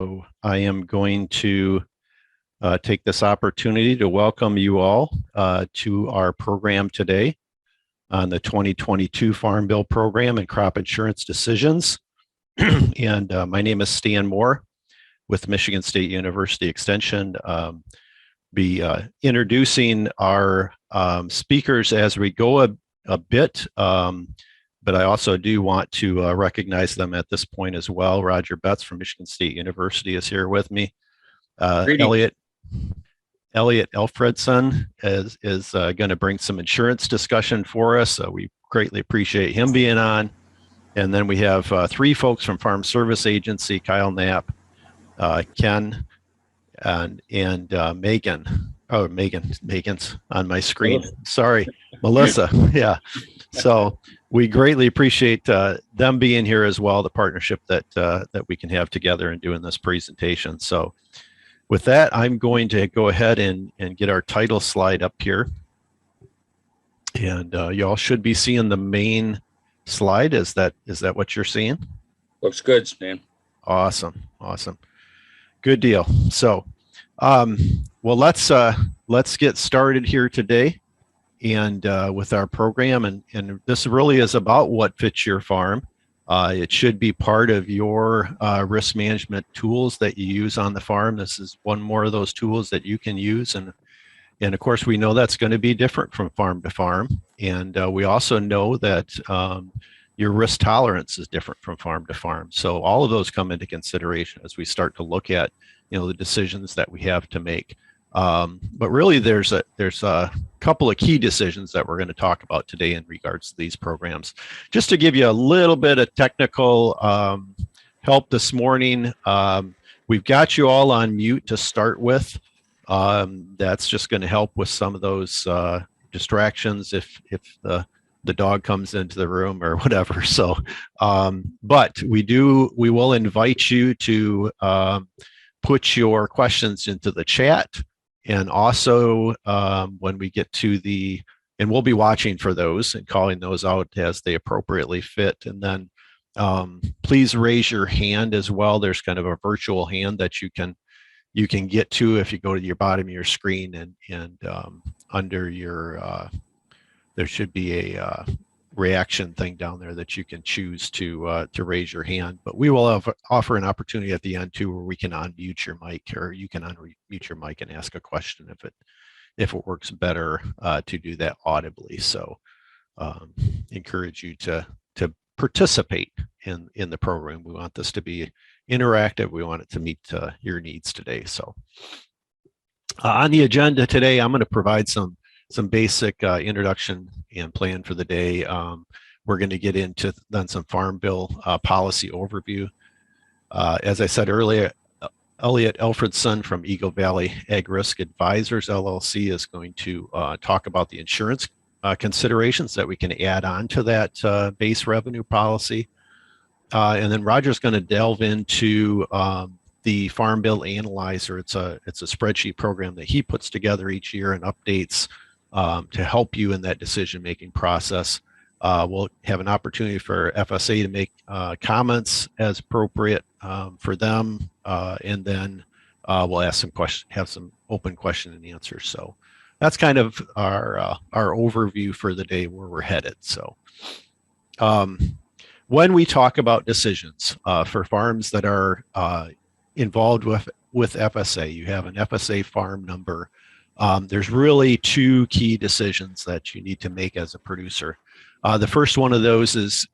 So I am going to take this opportunity to welcome you all to our program today on the 2022 Farm Bill Program and Crop Insurance Decisions. And my name is Stan Moore with Michigan State University Extension. Be introducing our speakers as we go a bit. But I also do want to recognize them at this point as well. Roger Betts from Michigan State University is here with me. Elliot Alfredson is going to bring some insurance discussion for us. We greatly appreciate him being on. And then we have three folks from Farm Service Agency, Kyle Knapp, Ken, and Megan. Oh, Megan's on my screen. Sorry, Melissa. Yeah. So we greatly appreciate them being here as well, the partnership that we can have together in doing this presentation. So with that, I'm going to go ahead and get our title slide up here. And y'all should be seeing the main slide. Is that what you're seeing? Looks good, Stan. Awesome. Good deal. So, well, let's get started here today and with our program. And this really is about what fits your farm. It should be part of your risk management tools that you use on the farm. This is one more of those tools that you can use. And of course, we know that's going to be different from farm to farm. And we also know that your risk tolerance is different from farm to farm. So all of those come into consideration as we start to look at, the decisions that we have to make. But really, there's a couple of key decisions that we're going to talk about today in regards to these programs. Just to give you a little bit of technical help this morning, we've got you all on mute to start with. That's just going to help with some of those distractions if the dog comes into the room or whatever. So, but we will invite you to put your questions into the chat. And also when we get to and we'll be watching for those and calling those out as they appropriately fit. And then please raise your hand as well. There's kind of a virtual hand that you can get to if you go to your bottom of your screen and under your, there should be a reaction thing down there that you can choose to raise your hand. But we will offer an opportunity at the end too, where we can unmute your mic, or you can unmute your mic and ask a question if it works better to do that audibly. So encourage you to participate in the program. We want this to be interactive. We want it to meet your needs today. So on the agenda today, I'm going to provide some basic introduction and plan for the day. We're going to get into then some Farm Bill policy overview. As I said earlier, Elliot Alfredson from Eagle Valley Ag Risk Advisors LLC is going to talk about the insurance considerations that we can add on to that base revenue policy. And then Roger's going to delve into the Farm Bill Analyzer. It's a spreadsheet program that he puts together each year and updates to help you in that decision-making process. We'll have an opportunity for FSA to make comments as appropriate for them, and then we'll ask some questions, have some open question and answers. So that's kind of our overview for the day, where we're headed. So when we talk about decisions for farms that are involved with FSA, you have an FSA farm number. There's really two key decisions that you need to make as a producer. The first one of those is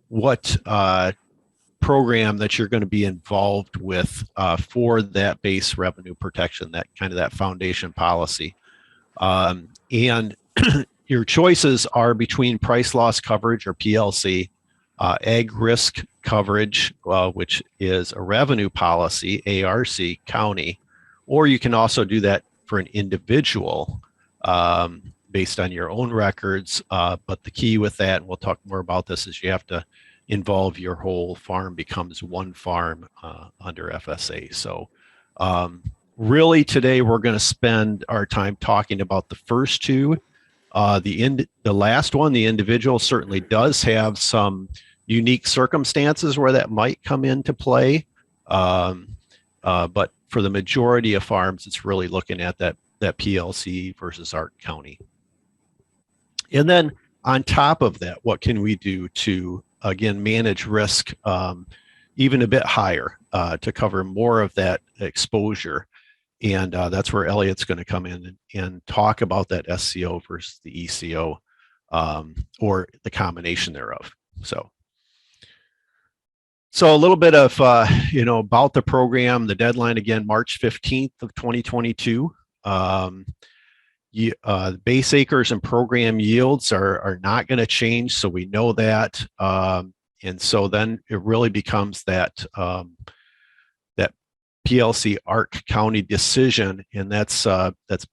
what program that you're going to be involved with for that base revenue protection, that foundation policy. And your choices are between price loss coverage, or PLC, ag risk coverage, which is a revenue policy, ARC, county, or you can also do that for an individual based on your own records. But the key with that, and we'll talk more about this, is you have to involve your whole farm, becomes one farm under FSA. So really today we're going to spend our time talking about the first two. The last one, the individual, certainly does have some unique circumstances where that might come into play. But for the majority of farms, it's really looking at that PLC versus Arc County. And then on top of that, what can we do to, again, manage risk even a bit higher to cover more of that exposure? And that's where Elliot's going to come in and talk about that SCO versus the ECO or the combination thereof. So a little bit of, about the program, the deadline again, March 15th of 2022. Base acres and program yields are not going to change. So we know that. And so then it really becomes that PLC Arc County decision, and that's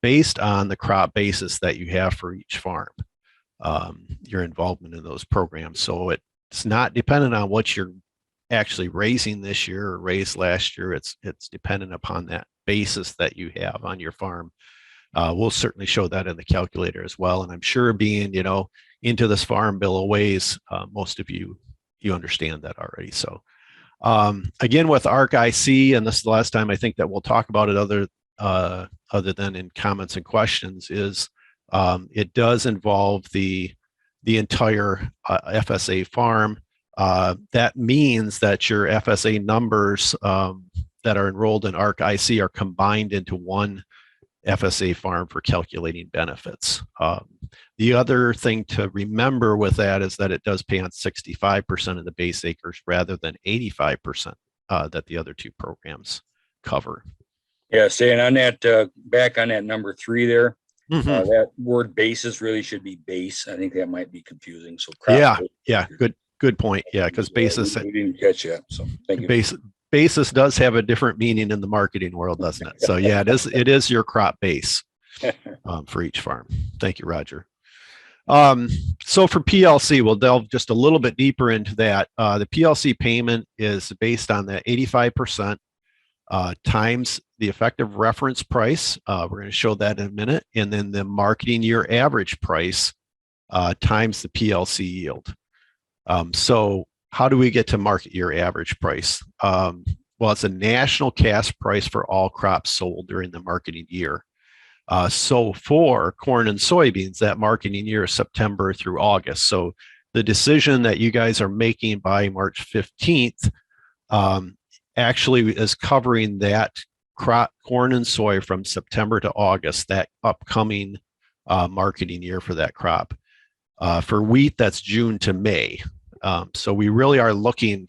based on the crop basis that you have for each farm, your involvement in those programs. So it's not dependent on what you're actually raising this year or raised last year. It's dependent upon that basis that you have on your farm. We'll certainly show that in the calculator as well. And I'm sure being, into this farm bill of ways, most of you understand that already. So again, with ARC IC, and this is the last time I think that we'll talk about it other than in comments and questions, is it does involve the entire FSA farm. That means that your FSA numbers that are enrolled in ARC IC are combined into one FSA farm for calculating benefits. The other thing to remember with that is that it does pay on 65% of the base acres rather than 85% that the other two programs cover. Yeah, saying on that, back on that number 3 there, that word basis really should be base. I think that might be confusing. So yeah, good point. Yeah, because basis. We didn't catch that. So thank you. Basis does have a different meaning in the marketing world, doesn't it? So yeah, it is your crop base for each farm. Thank you, Roger. So for PLC, we'll delve just a little bit deeper into that. The PLC payment is based on the 85% times the effective reference price. We're going to show that in a minute. And then the marketing year average price times the PLC yield. So how do we get to market year average price? Well, it's a national cash price for all crops sold during the marketing year. So for corn and soybeans, that marketing year is September through August. So the decision that you guys are making by March 15th actually is covering that crop, corn and soy, from September to August, that upcoming marketing year for that crop. For wheat, that's June to May. So we really are looking,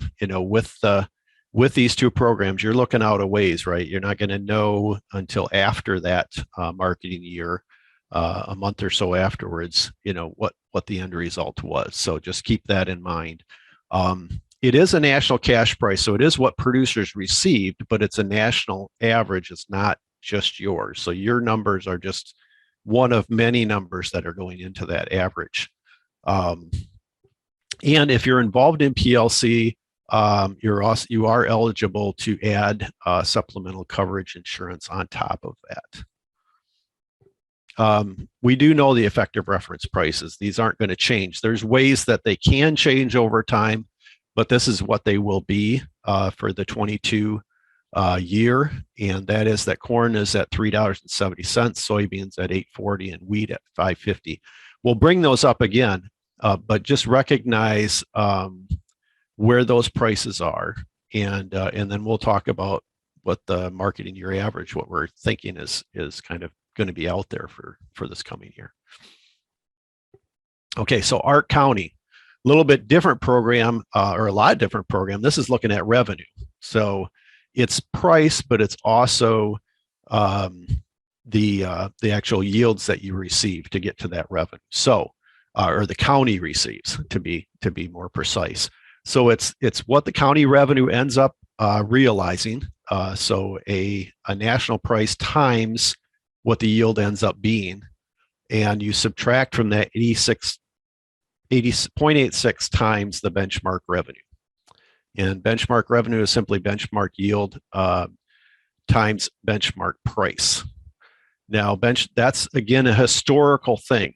with these two programs, you're looking out a ways, right? You're not going to know until after that marketing year, a month or so afterwards, what the end result was. So just keep that in mind. It is a national cash price, so it is what producers received, but it's a national average. It's not just yours. So your numbers are just one of many numbers that are going into that average. And if you're involved in PLC, you are eligible to add supplemental coverage insurance on top of that. We do know the effective reference prices. These aren't going to change. There's ways that they can change over time, but this is what they will be for the 22 year. And that is that corn is at $3.70, soybeans at $8.40, and wheat at $5.50. We'll bring those up again. But just recognize where those prices are, and then we'll talk about what the marketing year average, what we're thinking is kind of going to be out there for this coming year. Okay, so Arc County, a little bit different program, or a lot different program. This is looking at revenue. So it's price, but it's also the actual yields that you receive to get to that revenue. So or the county receives, to be more precise. So it's what the county revenue ends up realizing. So a national price times what the yield ends up being, and you subtract from that 80.86 times the benchmark revenue. And benchmark revenue is simply benchmark yield times benchmark price. Now, that's again a historical thing.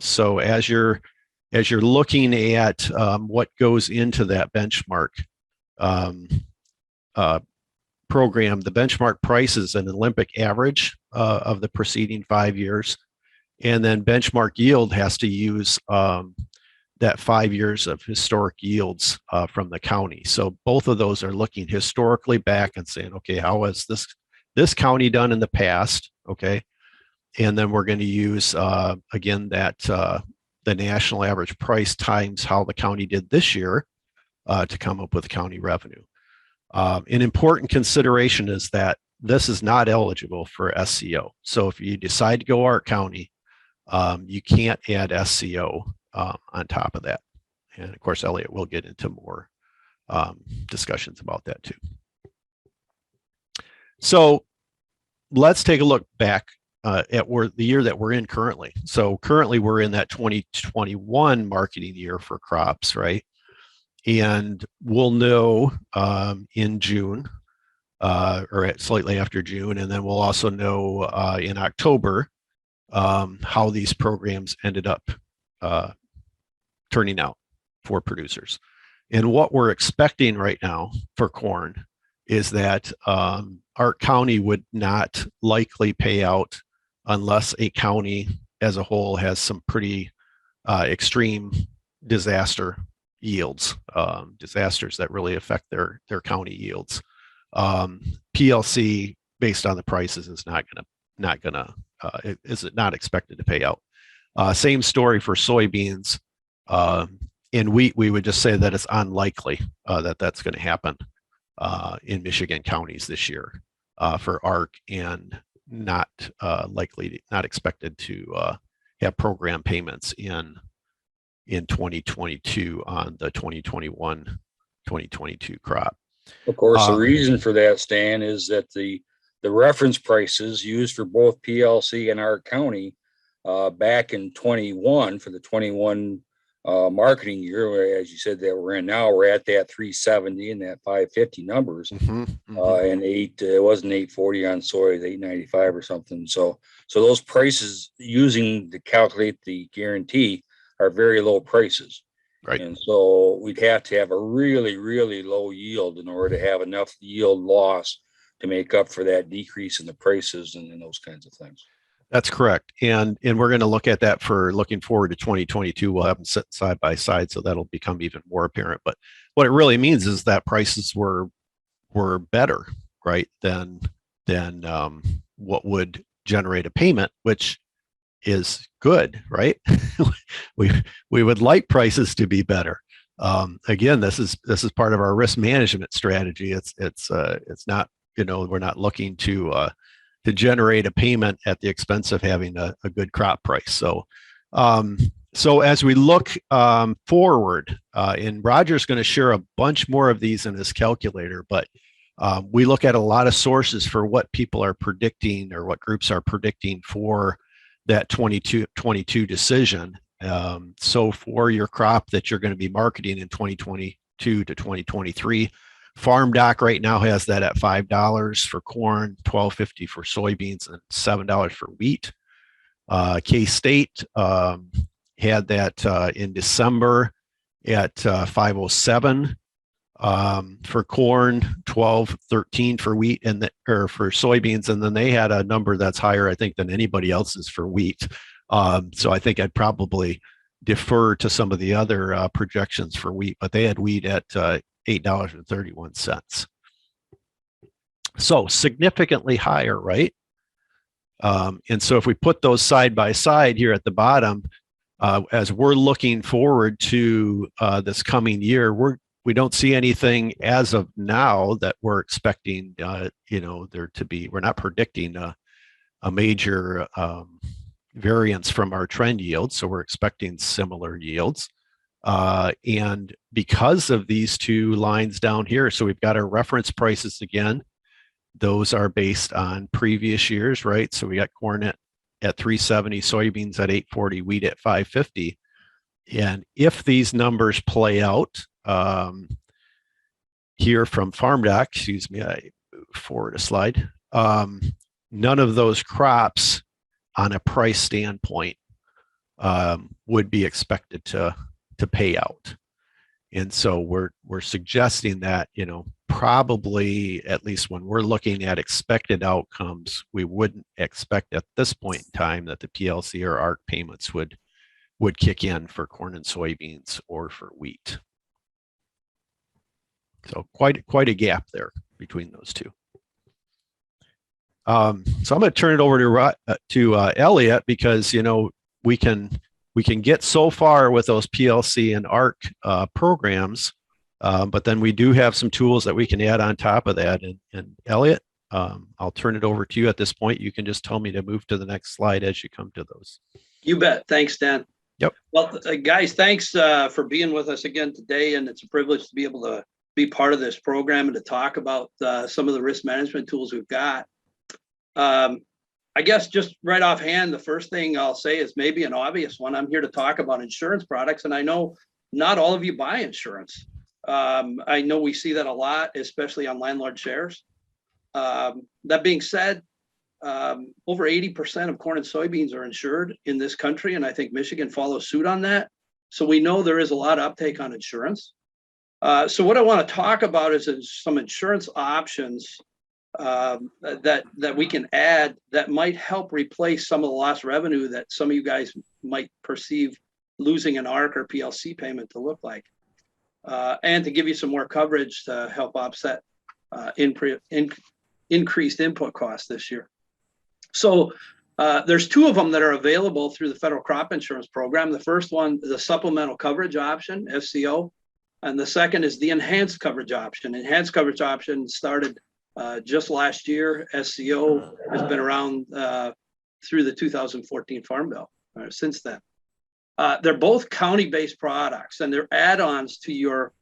So as you're looking at what goes into that benchmark program, the benchmark price is an Olympic average of the preceding 5 years. And then benchmark yield has to use that 5 years of historic yields from the county. So both of those are looking historically back and saying, okay, how has this county done in the past? Okay. And then we're going to use, again, that the national average price times how the county did this year to come up with county revenue. An important consideration is that this is not eligible for SCO. So if you decide to go Ark County, you can't add SCO on top of that. And of course, Elliot will get into more discussions about that too. So let's take a look back at the year that we're in currently. So currently we're in that 2021 marketing year for crops, right? And we'll know in June or slightly after June, and then we'll also know in October how these programs ended up turning out for producers. And what we're expecting right now for corn is that Ark County would not likely pay out unless a county as a whole has some pretty extreme disaster yields, disasters that really affect their county yields. PLC, based on the prices, is not expected to pay out. Same story for soybeans. In wheat, we would just say that it's unlikely that that's going to happen in Michigan counties this year for Ark, and not expected to have program payments in 2022 on the 2021-2022 crop. Of course, the reason for that, Stan, is that the reference prices used for both PLC and Ark County back in 21 for the 21 marketing year, where, as you said, that we're in now, we're at that 370 and that 550 numbers, and it wasn't 840 on soy, it was 895 or something. So those prices using to calculate the guarantee are very low prices. Right. And so we'd have to have a really, really low yield in order to have enough yield loss to make up for that decrease in the prices and those kinds of things. That's correct. And we're going to look at that for looking forward to 2022. We'll have them sit side by side, so that'll become even more apparent. But what it really means is that prices were better, right, than what would generate a payment, which is good, right? we would like prices to be better. Again, this is part of our risk management strategy. It's not, we're not looking to generate a payment at the expense of having a good crop price. So as we look forward, and Roger's going to share a bunch more of these in his calculator, but we look at a lot of sources for what people are predicting, or what groups are predicting for that 22 decision. So for your crop that you're going to be marketing in 2022 to 2023, Farm Doc right now has that at $5 for corn, $12.50 for soybeans, and $7 for wheat. K-State had that in December at $5.07 for corn, $12.13 for wheat, or for soybeans, and then they had a number that's higher, I think, than anybody else's for wheat. So I think I'd probably defer to some of the other projections for wheat, but they had wheat at $8.31. So significantly higher, right? And so if we put those side by side here at the bottom, as we're looking forward to this coming year, we don't see anything as of now that we're expecting, there to be. We're not predicting a major variance from our trend yield, so we're expecting similar yields. And because of these two lines down here, so we've got our reference prices again. Those are based on previous years, right? So we got corn at 370, soybeans at 840, wheat at 550. And if these numbers play out here from Farm Doc, excuse me, I move forward a slide. None of those crops on a price standpoint would be expected to pay out. And so we're suggesting that, probably, at least when we're looking at expected outcomes, we wouldn't expect at this point in time that the PLC or ARC payments would kick in for corn and soybeans or for wheat. So quite a gap there between those two. So I'm going to turn it over to Elliot, because we can get so far with those PLC and ARC programs, but then we do have some tools that we can add on top of that. And Elliot, I'll turn it over to you at this point. You can just tell me to move to the next slide as you come to those. You bet. Thanks, Dan. Yep. Well, guys, thanks for being with us again today. And it's a privilege to be able to be part of this program and to talk about some of the risk management tools we've got. I guess just right offhand, the first thing I'll say is maybe an obvious one. I'm here to talk about insurance products, and I know not all of you buy insurance. I know we see that a lot, especially on landlord shares. That being said, over 80% of corn and soybeans are insured in this country, and I think Michigan follows suit on that. So we know there is a lot of uptake on insurance. So what I want to talk about is some insurance options that we can add that might help replace some of the lost revenue that some of you guys might perceive losing an ARC or PLC payment to look like, and to give you some more coverage to help offset increased input costs this year. So there's two of them that are available through the federal crop insurance program. The first one is a supplemental coverage option, SCO, and the second is the enhanced coverage option. Enhanced coverage option started just last year. SCO has been around through the 2014 Farm Bill since then. They're both county-based products, and they're add-ons to your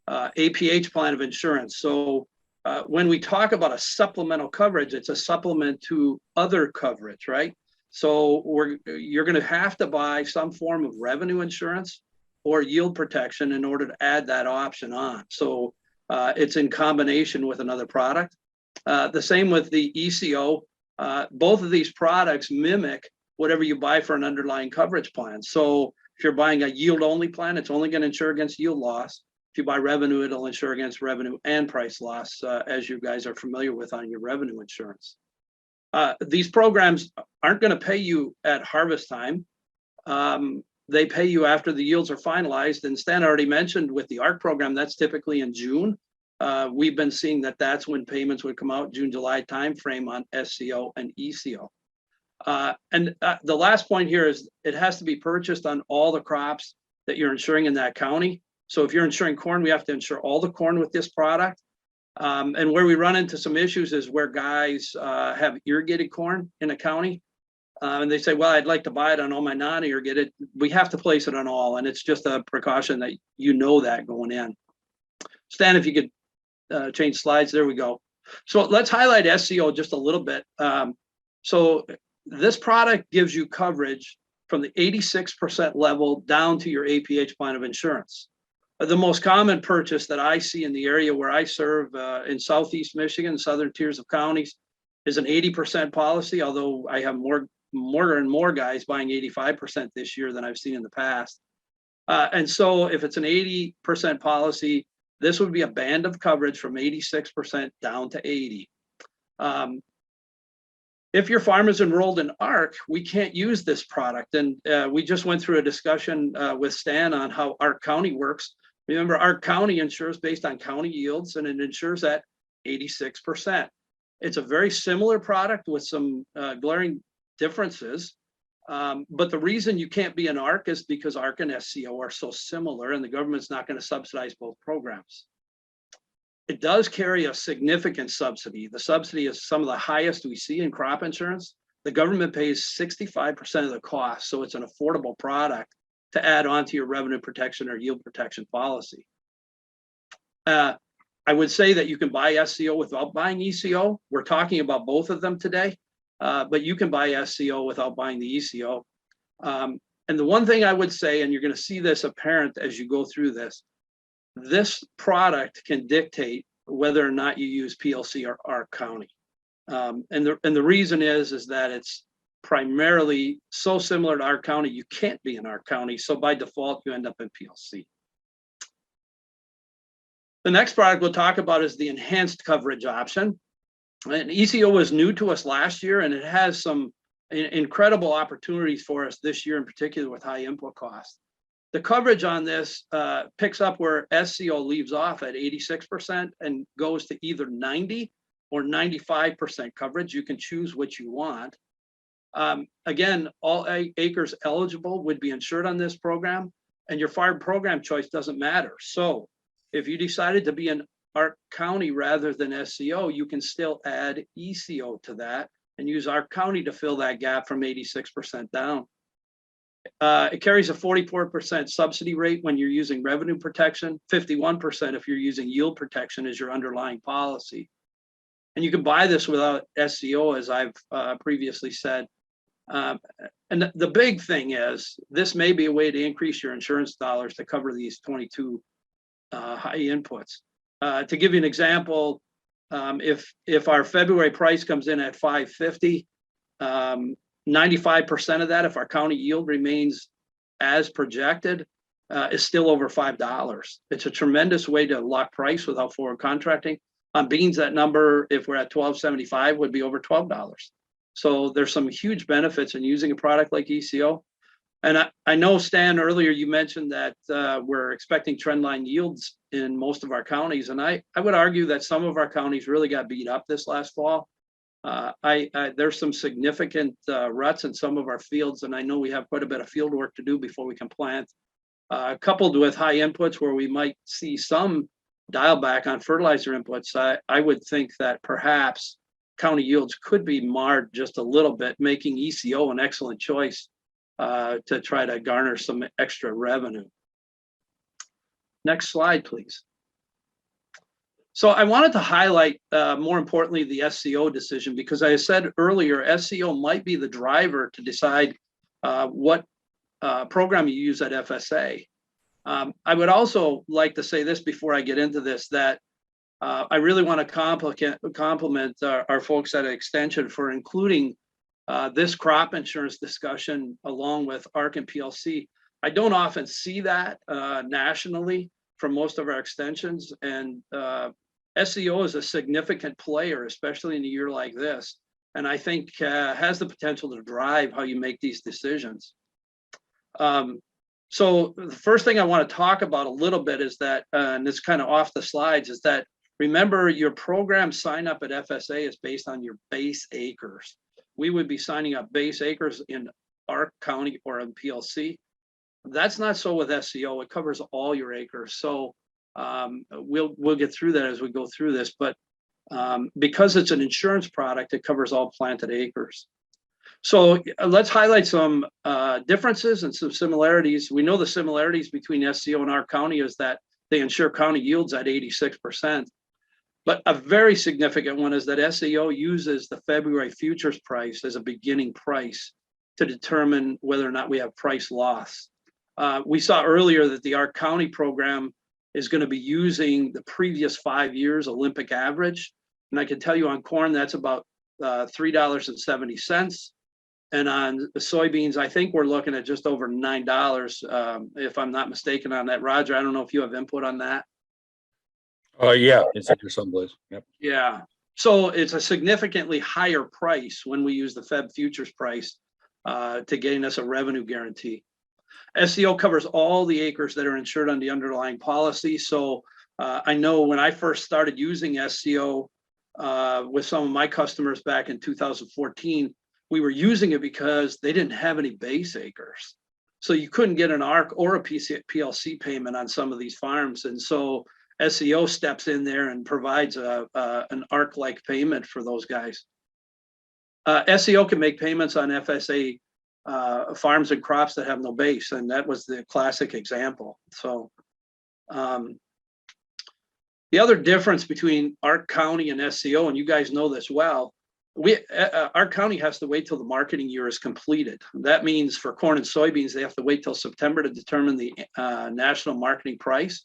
APH plan of insurance. So when we talk about a supplemental coverage, it's a supplement to other coverage, right? So you're going to have to buy some form of revenue insurance or yield protection in order to add that option on. So it's in combination with another product. The same with the ECO. Both of these products mimic whatever you buy for an underlying coverage plan. So if you're buying a yield only plan, it's only going to insure against yield loss. If you buy revenue, it'll insure against revenue and price loss, as you guys are familiar with on your revenue insurance. These programs aren't going to pay you at harvest time. They pay you after the yields are finalized. And Stan already mentioned with the ARC program, that's typically in June. We've been seeing that's when payments would come out, June, July timeframe on SCO and ECO. And the last point here is it has to be purchased on all the crops that you're insuring in that county. So if you're insuring corn, we have to insure all the corn with this product. And where we run into some issues is where guys have irrigated corn in a county. And they say, well, I'd like to buy it on all my non-irrigated. We have to place it on all. And it's just a precaution that that going in. Stan, if you could change slides, there we go. So let's highlight SCO just a little bit. So this product gives you coverage from the 86% level down to your APH plan of insurance. The most common purchase that I see in the area where I serve in Southeast Michigan, southern tiers of counties, is an 80% policy, although I have more and more guys buying 85% this year than I've seen in the past. And so if it's an 80% policy, this would be a band of coverage from 86% down to 80. If your farm is enrolled in ARC, we can't use this product. And we just went through a discussion with Stan on how ARC County works. Remember, ARC County insures based on county yields, and it insures at 86%. It's a very similar product with some glaring differences. But the reason you can't be an ARC is because ARC and SCO are so similar, and the government's not going to subsidize both programs. It does carry a significant subsidy. The subsidy is some of the highest we see in crop insurance. The government pays 65% of the cost, so it's an affordable product to add on to your revenue protection or yield protection policy. I would say that you can buy SCO without buying ECO. We're talking about both of them today, but you can buy SCO without buying the ECO. And the one thing I would say, and you're going to see this apparent as you go through this product can dictate whether or not you use PLC or ARC County. And the reason is that it's primarily so similar to ARC County, you can't be in ARC County. So by default, you end up in PLC. The next product we'll talk about is the enhanced coverage option. And ECO was new to us last year, and it has some incredible opportunities for us this year, in particular with high input costs. The coverage on this picks up where SCO leaves off at 86% and goes to either 90 or 95% coverage. You can choose which you want. Again, all acres eligible would be insured on this program, and your farm program choice doesn't matter. So if you decided to be in Ark County rather than SCO, you can still add ECO to that and use Ark County to fill that gap from 86% down. It carries a 44% subsidy rate when you're using revenue protection, 51% if you're using yield protection as your underlying policy. And you can buy this without SCO, as I've previously said. And the big thing is, this may be a way to increase your insurance dollars to cover these 22 high inputs. To give you an example, if our February price comes in at $550, 95% of that, if our county yield remains as projected, is still over $5. It's a tremendous way to lock price without forward contracting. On beans, that number, if we're at $12.75, would be over $12. So there's some huge benefits in using a product like ECO. And I know, Stan, earlier you mentioned that we're expecting trendline yields in most of our counties. And I would argue that some of our counties really got beat up this last fall. There's some significant ruts in some of our fields, and I know we have quite a bit of field work to do before we can plant. Coupled with high inputs where we might see some dial back on fertilizer inputs, I would think that perhaps county yields could be marred just a little bit, making ECO an excellent choice to try to garner some extra revenue. Next slide, please. So I wanted to highlight, more importantly, the SCO decision, because I said earlier, SCO might be the driver to decide what program you use at FSA. I would also like to say this before I get into this, that I really want to compliment our folks at Extension for including this crop insurance discussion along with ARC and PLC. I don't often see that nationally from most of our extensions, and SCO is a significant player, especially in a year like this, and I think has the potential to drive how you make these decisions. So the first thing I want to talk about a little bit is that, and it's kind of off the slides, is that remember your program sign up at FSA is based on your base acres. We would be signing up base acres in Ark County or in PLC. That's not so with SCO. It covers all your acres. So we'll get through that as we go through this, but because it's an insurance product, it covers all planted acres. So let's highlight some differences and some similarities. We know the similarities between SCO and Ark County is that they insure county yields at 86%. But a very significant one is that SCO uses the February futures price as a beginning price to determine whether or not we have price loss. We saw earlier that the Ark County program is going to be using the previous 5 years Olympic average. And I can tell you on corn, that's about $3.70. And on soybeans, I think we're looking at just over $9, if I'm not mistaken on that. Roger, I don't know if you have input on that. Yeah, it's in here someplace. Yep. Yeah. So it's a significantly higher price when we use the Feb futures price to gain us a revenue guarantee. SCO covers all the acres that are insured on the underlying policy. So I know when I first started using SCO with some of my customers back in 2014, we were using it because they didn't have any base acres. So you couldn't get an ARC or a PLC payment on some of these farms. And so SCO steps in there and provides an ARC-like payment for those guys. SCO can make payments on FSA farms and crops that have no base, and that was the classic example. So the other difference between Ark County and SCO, and you guys know this well, Ark County has to wait till the marketing year is completed. That means for corn and soybeans, they have to wait till September to determine the national marketing price.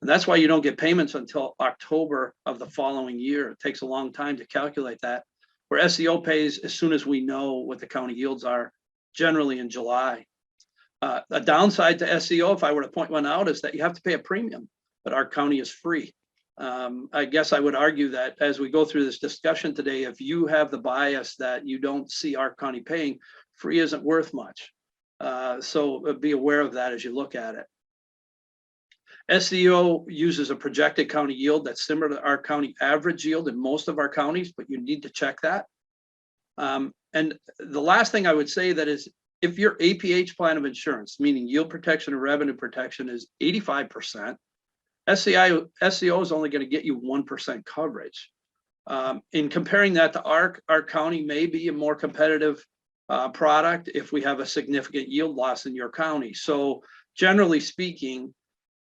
And that's why you don't get payments until October of the following year. It takes a long time to calculate that. Where SCO pays as soon as we know what the county yields are, generally in July. A downside to SCO, if I were to point one out, is that you have to pay a premium, but Ark County is free. I guess I would argue that as we go through this discussion today, if you have the bias that you don't see Arc County paying, free isn't worth much. So be aware of that as you look at it. SCO uses a projected county yield that's similar to our county average yield in most of our counties, but you need to check that. And the last thing I would say that is, if your APH plan of insurance, meaning yield protection and revenue protection, is 85%, SCO is only going to get you 1% coverage. In comparing that to ARC County may be a more competitive product if we have a significant yield loss in your county. So generally speaking,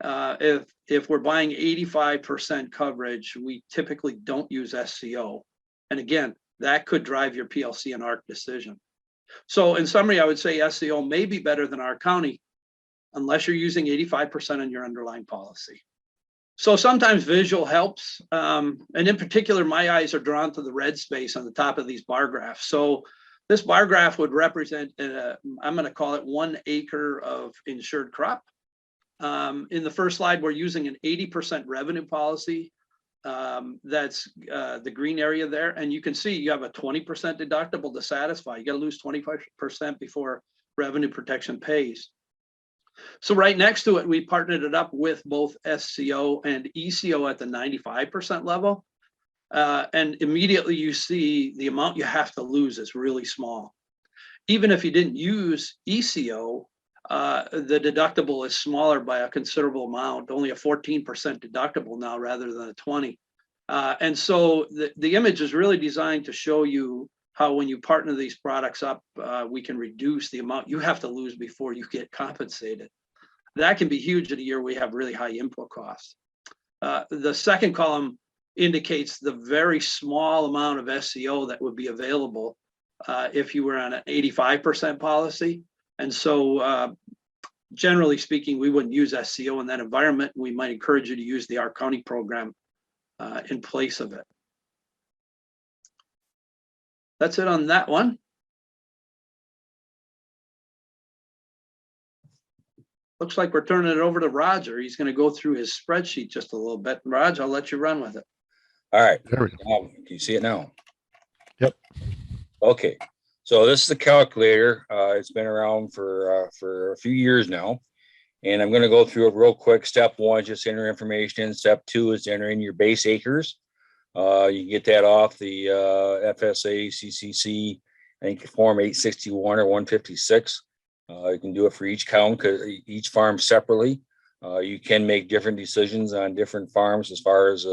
if we're buying 85% coverage, we typically don't use SCO. And again, that could drive your PLC and ARC decision. So in summary, I would say SCO may be better than Arc County unless you're using 85% on your underlying policy. So sometimes visual helps. And in particular, my eyes are drawn to the red space on the top of these bar graphs. So this bar graph would represent, I'm going to call it 1 acre of insured crop. In the first slide, we're using an 80% revenue policy. That's the green area there. And you can see you have a 20% deductible to satisfy. You got to lose 25% before revenue protection pays. So right next to it, we partnered it up with both SCO and ECO at the 95% level. And immediately you see the amount you have to lose is really small. Even if you didn't use ECO, the deductible is smaller by a considerable amount, only a 14% deductible now rather than a 20. And so the image is really designed to show you how when you partner these products up, we can reduce the amount you have to lose before you get compensated. That can be huge in a year we have really high input costs. The second column indicates the very small amount of SCO that would be available if you were on an 85% policy. And so generally speaking, we wouldn't use SCO in that environment. We might encourage you to use the Arc County program in place of it. That's it on that one. Looks like we're turning it over to Roger. He's going to go through his spreadsheet just a little bit. Roger, I'll let you run with it. All right. There we go. Now, can you see it now? Yep. Okay. So this is the calculator. It's been around for a few years now. And I'm going to go through it real quick. Step 1 is just enter information in. Step 2 is enter in your base acres. You can get that off the FSA CCC, I think form 861 or 156. You can do it for each count, each farm separately. You can make different decisions on different farms as far as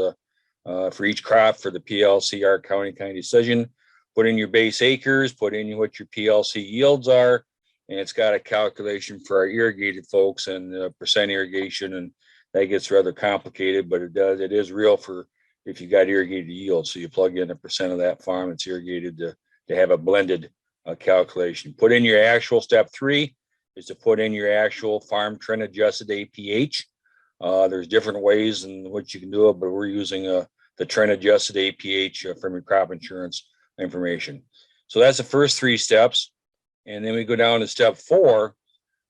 for each crop for the PLC Arc County kind of decision. Put in your base acres, put in what your PLC yields are, and it's got a calculation for our irrigated folks and percent irrigation, and that gets rather complicated, but it is real for if you got irrigated yield. So you plug in a percent of that farm that's irrigated to have a blended calculation. Put in your actual. Step 3 is to put in your actual farm trend adjusted APH. There's different ways in which you can do it, but we're using the trend adjusted APH from your crop insurance information. So that's the first 3 steps. And then we go down to step 4.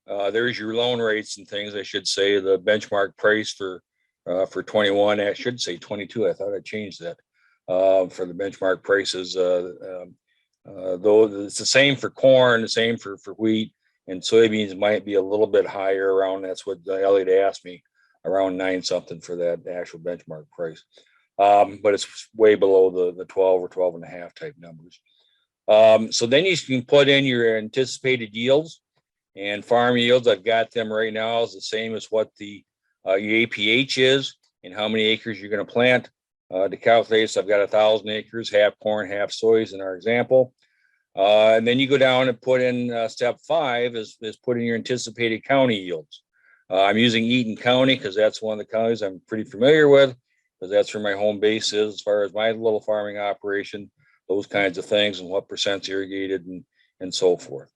There's your loan rates and things. I should say the benchmark price for 21. I should say 22. I thought I changed that for the benchmark prices. Though it's the same for corn, the same for wheat, and soybeans might be a little bit higher around. That's what Elliot asked me, around 9 something for that actual benchmark price. But it's way below the 12 or 12 and a half type numbers. So then you can put in your anticipated yields and farm yields. I've got them right now is the same as what the your APH is and how many acres you're going to plant. To calculate, so I've got 1,000 acres, half corn, half soys in our example. And then you go down and put in step 5 is put in your anticipated county yields. I'm using Eaton County because that's one of the counties I'm pretty familiar with, because that's where my home base is as far as my little farming operation, those kinds of things, and what percent's irrigated and so forth.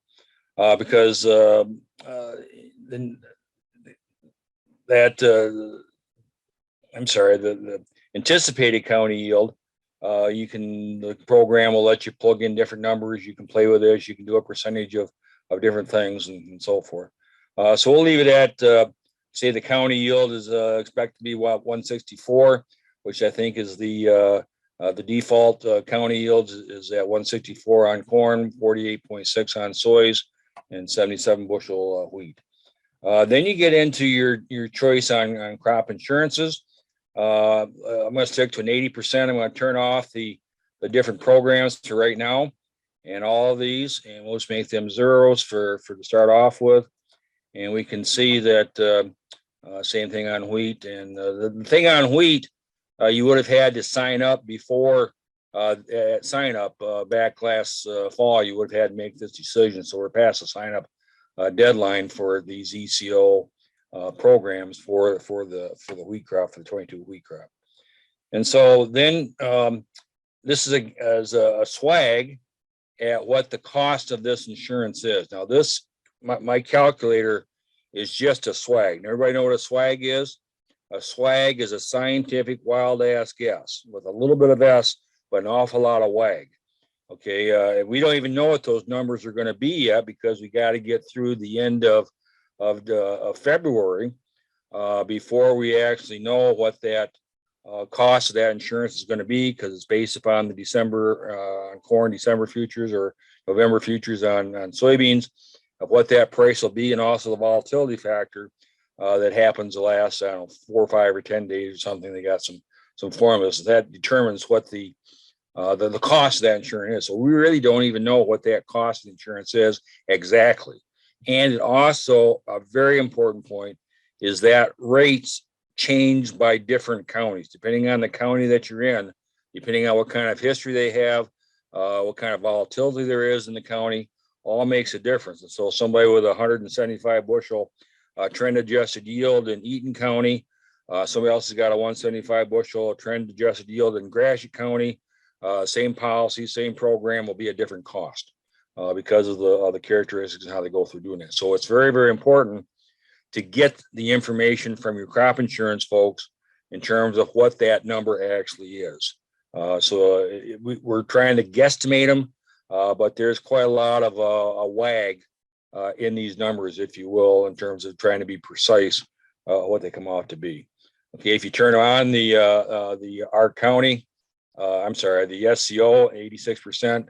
Because then that the anticipated county yield, the program will let you plug in different numbers. You can play with this. You can do a percentage of different things and so forth. So we'll leave it at, say the county yield is expected to be 164. which I think is the default county yields is at 164 on corn, 48.6 on soys, and 77 bushel wheat. Then you get into your choice on crop insurances. I'm going to stick to an 80%. I'm going to turn off the different programs to right now, and all of these, and we'll just make them zeros for to start off with. And we can see that same thing on wheat. And the thing on wheat, you would have had to sign up before sign up back last fall. You would have had to make this decision. So we're past the sign up deadline for these ECO programs for the wheat crop, for the 22 wheat crop. And so then this is a swag at what the cost of this insurance is. Now this, my calculator is just a swag. And everybody know what a swag is? A swag is a scientific wild ass guess with a little bit of S, but an awful lot of wag. Okay, we don't even know what those numbers are going to be yet, because we got to get through the end of February before we actually know what that cost of that insurance is going to be, because it's based upon the December on corn, December futures, or November futures on soybeans, of what that price will be, and also the volatility factor that happens the last, I don't know, 4 or 5 or 10 days or something. They got some formulas that determines what the cost of that insurance is. So we really don't even know what that cost of insurance is exactly. And it also, a very important point, is that rates change by different counties, depending on the county that you're in, depending on what kind of history they have, what kind of volatility there is in the county, all makes a difference. And so somebody with 175 bushel trend adjusted yield in Eaton County, somebody else has got a 175 bushel trend adjusted yield in Gratiot County, same policy, same program, will be a different cost because of the characteristics and how they go through doing that. So it's very, very important to get the information from your crop insurance folks in terms of what that number actually is. We're trying to guesstimate them, but there's quite a lot of a wag in these numbers, if you will, in terms of trying to be precise what they come out to be. Okay, if you turn on the our county, the SCO, 86%,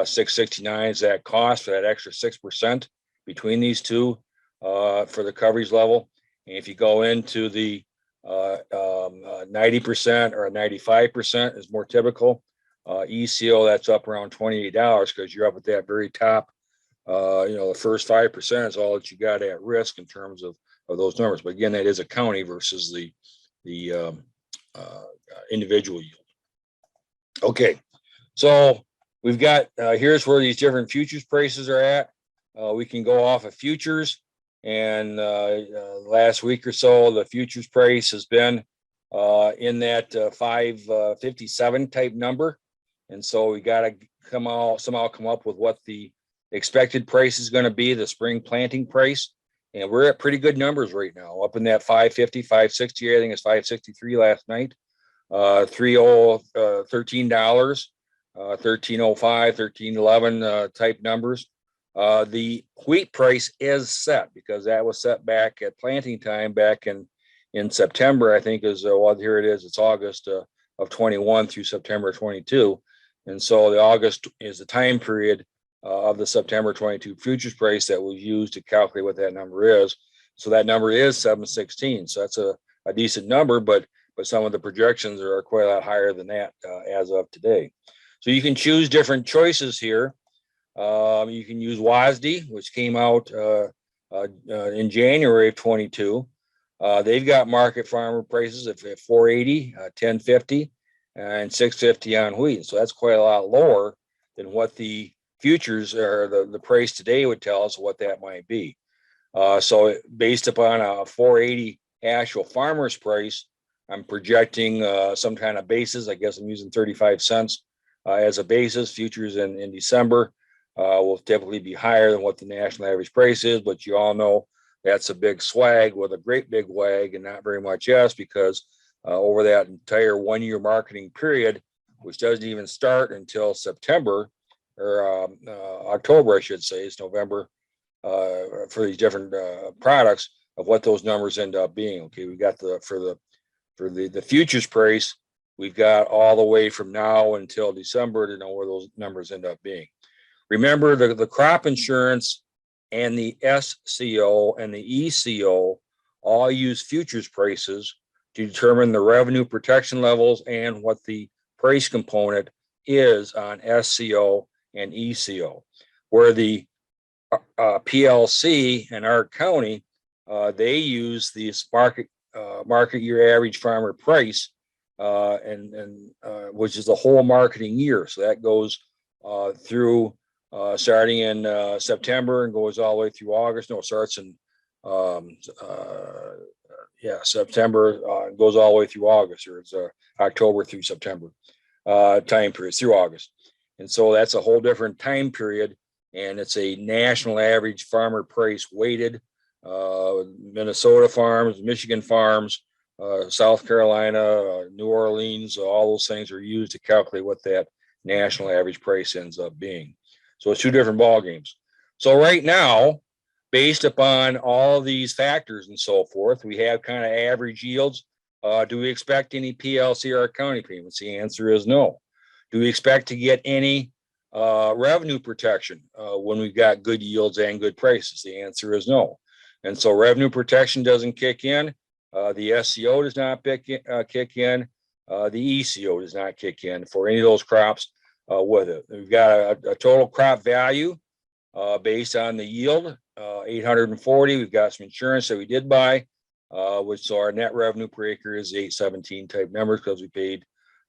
669 is that cost for that extra 6% between these two for the coverage level. And if you go into the 90% or 95% is more typical. ECO, that's up around $28 because you're up at that very top. The first 5% is all that you got at risk in terms of those numbers. But again, that is a county versus the individual yield. Okay, so we've got here's where these different futures prices are at. We can go off of futures, and last week or so, the futures price has been in that 557 type number, and so we got to somehow come up with what the expected price is going to be, the spring planting price, and we're at pretty good numbers right now, up in that 550, 560. I think it's 563 last night. $13, 1305, 1311 type numbers. The wheat price is set because that was set back at planting time back in September, I think is here it is. It's August of 21 through September 22. And so the August is the time period of the September 22 futures price that was used to calculate what that number is. So that number is 716. So that's a decent number, but some of the projections are quite a lot higher than that as of today. So you can choose different choices here. You can use WASDE, which came out in January of 22. They've got market farmer prices at 480, 1050, and 650 on wheat. So that's quite a lot lower than what the futures or the price today would tell us what that might be. So based upon a 480 actual farmer's price, I'm projecting some kind of basis. I guess I'm using 35 cents as a basis. Futures in December will typically be higher than what the national average price is, but you all know that's a big swag with a great big wag and not very much S, because over that entire 1 year marketing period, which doesn't even start until September or October, I should say, it's November for these different products, of what those numbers end up being. Okay, we got for the futures price we've got all the way from now until December to know where those numbers end up being. Remember, the crop insurance and the SCO and the ECO all use futures prices to determine the revenue protection levels and what the price component is on SCO and ECO. Where the PLC and our county, they use this market year average farmer price, and which is the whole marketing year. So that goes through starting in September and goes all the way through August. No, it starts in September, goes all the way through August, or it's October through September time period through August. And so that's a whole different time period, and it's a national average farmer price weighted. Minnesota farms, Michigan farms, South Carolina, New Orleans, all those things are used to calculate what that national average price ends up being. So it's two different ball games. So right now, based upon all these factors and so forth, we have kind of average yields. Do we expect any PLC or county payments? The answer is no. Do we expect to get any revenue protection when we've got good yields and good prices? The answer is no. And so revenue protection doesn't kick in. The SCO does not kick in. The ECO does not kick in for any of those crops with it. We've got a total crop value based on the yield, 840. We've got some insurance that we did buy, which so our net revenue per acre is 817 type numbers because we paid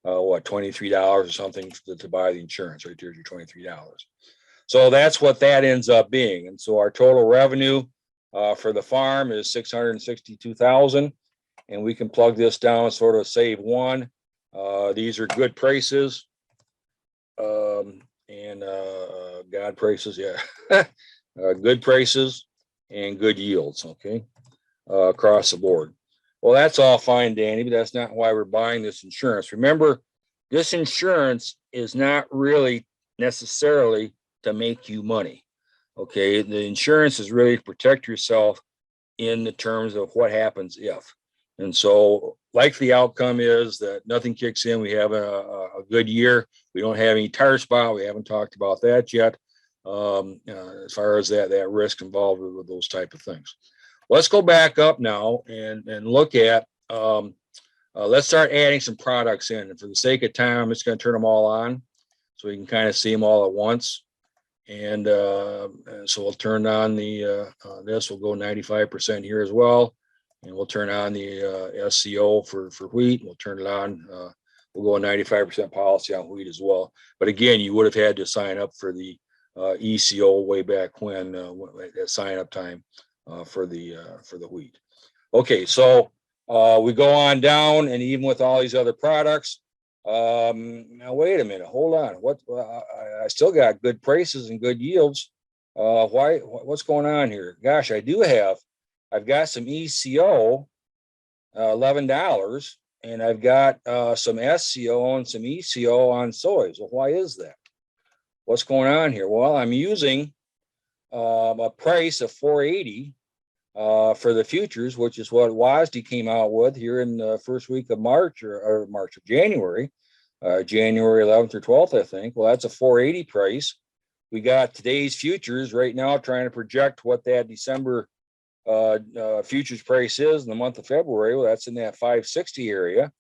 $23 or something to buy the insurance. Right there's your $23. So that's what that ends up being. And so our total revenue for the farm is $662,000, and we can plug this down, sort of save one. These are good prices, and God prices, yeah, good prices and good yields. Okay, across the board. Well, that's all fine, Danny, but that's not why we're buying this insurance. Remember, this insurance is not really necessarily to make you money. Okay, the insurance is really to protect yourself in the terms of what happens if. And so likely outcome is that nothing kicks in. We have a good year. We don't have any tire spot. We haven't talked about that yet. As far as that risk involved with those type of things. Let's go back up now and look at, let's start adding some products in. And for the sake of time, I'm just going to turn them all on so we can kind of see them all at once. And so we'll turn on the this. We'll go 95% here as well, and we'll turn on the SCO for wheat. We'll turn it on. We'll go 95% policy on wheat as well. But again, you would have had to sign up for the ECO way back when that sign up time for the wheat. Okay, so we go on down, and even with all these other products. Now wait a minute, hold on. What I still got good prices and good yields. What's going on here? Gosh, I've got some ECO, $11, and I've got some SCO and some ECO on soys. Well, why is that? What's going on here? Well, I'm using a price of $4.80 for the futures, which is what WASDE came out with here in the first week of March or January, January 11th or 12th, I think. Well, that's a $4.80 price. We got today's futures right now trying to project what that December futures price is in the month of February. Well, that's in that $5.60 area.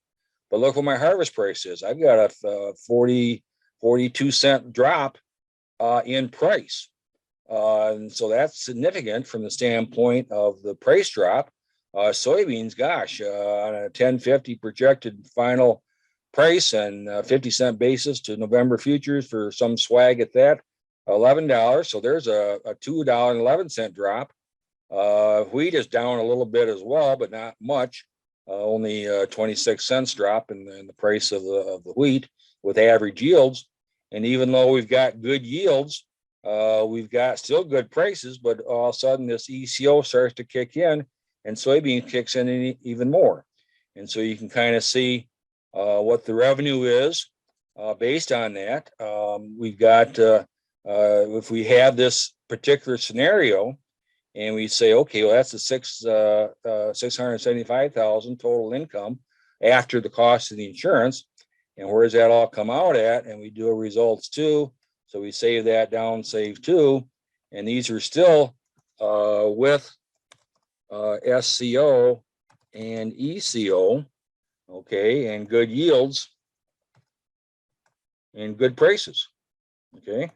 But look what my harvest price is. I've got a 42 cent drop in price. And so that's significant from the standpoint of the price drop. Soybeans, gosh, on a 10.50 projected final price and 50-cent basis to November futures for some swag at that, $11. So there's a $2.11 drop. Wheat is down a little bit as well, but not much. Only 26 cents drop in the price of the wheat with average yields. And even though we've got good yields, we've got still good prices, but all of a sudden this ECO starts to kick in and soybean kicks in even more. And so you can kind of see what the revenue is based on that. We've got, if we have this particular scenario and we say, okay, well, that's the $675,000 total income after the cost of the insurance. And where does that all come out at? And we do a results too. So we save that down, save two. And these are still with SCO and ECO, okay, and good yields and good prices, okay,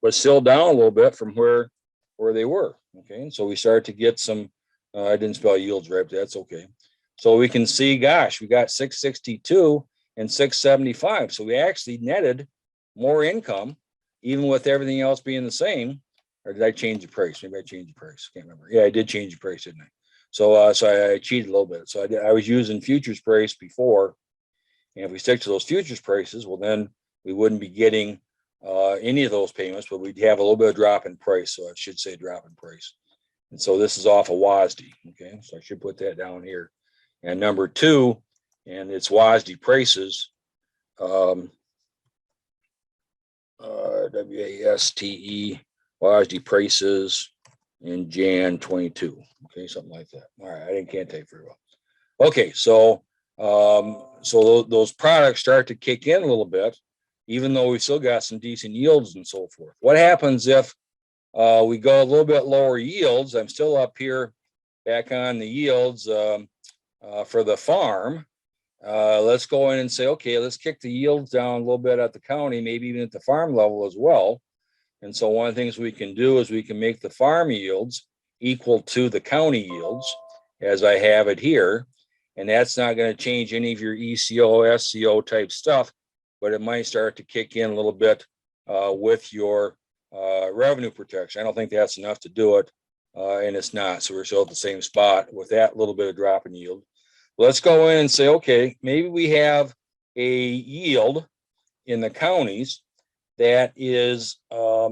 but still down a little bit from where they were, okay. And so we start to get some, I didn't spell yields right, but that's okay. So we can see, gosh, we got 662 and 675. So we actually netted more income, even with everything else being the same. Or did I change the price? Maybe I changed the price. Can't remember. Yeah, I did change the price, didn't I? So, so I cheated a little bit. So I was using futures price before. And if we stick to those futures prices, well, then we wouldn't be getting any of those payments, but we'd have a little bit of drop in price. So I should say drop in price. And so this is off of WASD. Okay, so I should put that down here. And number two, and it's WASD prices. WASTE, WASD prices in Jan 22. Okay, something like that. All right, I can't take very well. Okay, so so those products start to kick in a little bit, even though we still got some decent yields and so forth. What happens if we go a little bit lower yields? I'm still up here back on the yields for the farm. Let's go in and say, okay, let's kick the yields down a little bit at the county, maybe even at the farm level as well. And so one of the things we can do is we can make the farm yields equal to the county yields as I have it here. And that's not going to change any of your ECO, SCO type stuff, but it might start to kick in a little bit with your revenue protection. I don't think that's enough to do it, and it's not. So we're still at the same spot with that little bit of drop in yield. Let's go in and say, okay, maybe we have a yield in the counties that is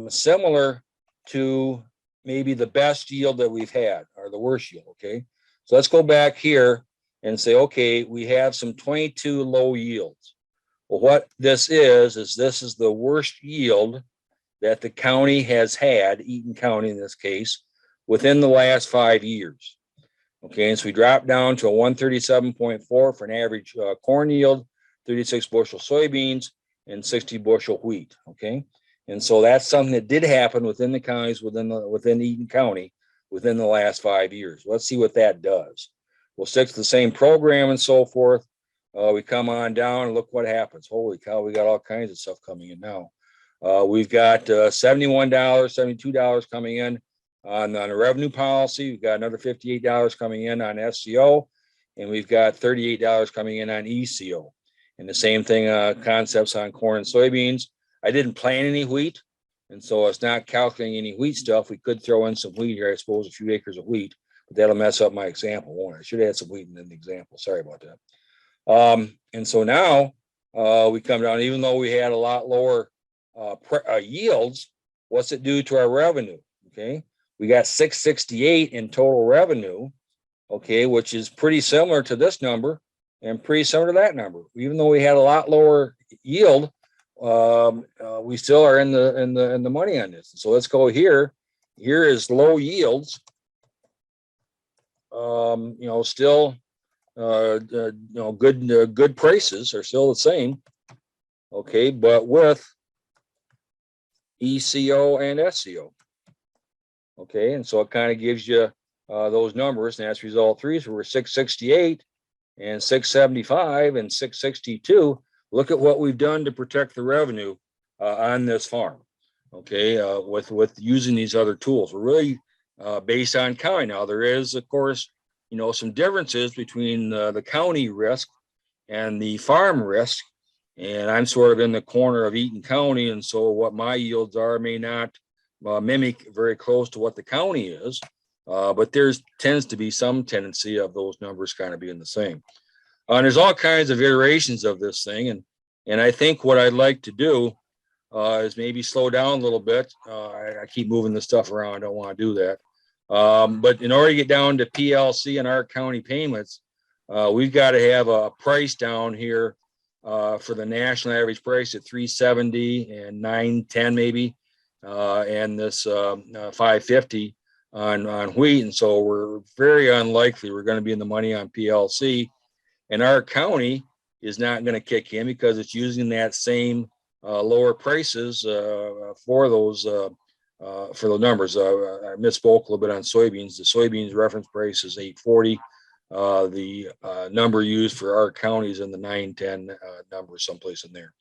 similar to maybe the best yield that we've had or the worst yield, okay? So let's go back here and say, okay, we have some 22 low yields. Well, what this is this is the worst yield that the county has had, Eaton County in this case, within the last 5 years. Okay, and so we drop down to a 137.4 for an average corn yield, 36 bushel soybeans, and 60 bushel wheat. Okay, and so that's something that did happen within the counties, within Eaton County, within the last 5 years. Let's see what that does. We'll stick to the same program and so forth. We come on down and look what happens. Holy cow, we got all kinds of stuff coming in now. We've got $71, $72 coming in on a revenue policy. We've got another $58 coming in on SCO, and we've got $38 coming in on ECO. And the same thing, concepts on corn and soybeans. I didn't plant any wheat, and so it's not calculating any wheat stuff. We could throw in some wheat here, I suppose, a few acres of wheat, but that'll mess up my example, won't it? I should have had some wheat in the example. Sorry about that. And so now we come down, even though we had a lot lower yields, what's it do to our revenue? Okay, we got 668 in total revenue, okay, which is pretty similar to this number and pretty similar to that number. Even though we had a lot lower yield, we still are in the money on this. So let's go here. Here is low yields. Still good prices are still the same. Okay, but with ECO and SCO. Okay, and so it kind of gives you those numbers, and that's result three. So we're 668 and 675 and 662. Look at what we've done to protect the revenue on this farm. Okay, with using these other tools. We're really based on county. Now there is, of course, some differences between the county risk and the farm risk. And I'm sort of in the corner of Eaton County, and so what my yields are may not mimic very close to what the county is, but there's tends to be some tendency of those numbers kind of being the same. And there's all kinds of iterations of this thing, and I think what I'd like to do is maybe slow down a little bit. I keep moving this stuff around. I don't want to do that. But in order to get down to PLC and our county payments, we've got to have a price down here for the national average price at 370 and 910 maybe, and this 550 on wheat. And so we're very unlikely we're going to be in the money on PLC. In our county, is not going to kick in because it's using that same lower prices for those for the numbers. I misspoke a little bit on soybeans. The soybeans reference price is 840. The number used for our county is in the 910 number, someplace in there.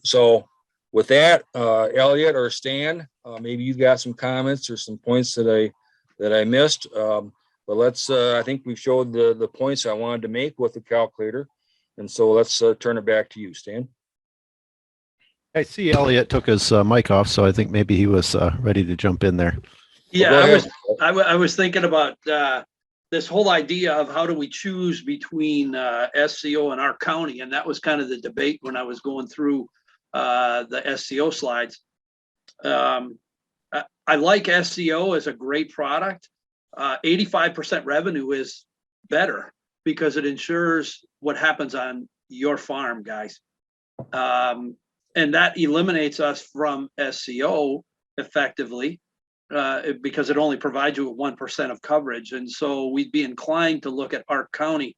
So with that, Elliot or Stan, maybe you've got some comments or some points that I missed. But let's, I think we've showed the points I wanted to make with the calculator. And so let's turn it back to you, Stan. I see Elliot took his mic off, so I think maybe he was ready to jump in there. Yeah, Well, go ahead. I was thinking about this whole idea of how do we choose between SCO and our county, and that was kind of the debate when I was going through the SCO slides. I like SCO as a great product. 85% revenue is better because it ensures what happens on your farm, guys. And that eliminates us from SCO effectively because it only provides you with 1% of coverage. And so we'd be inclined to look at Ark County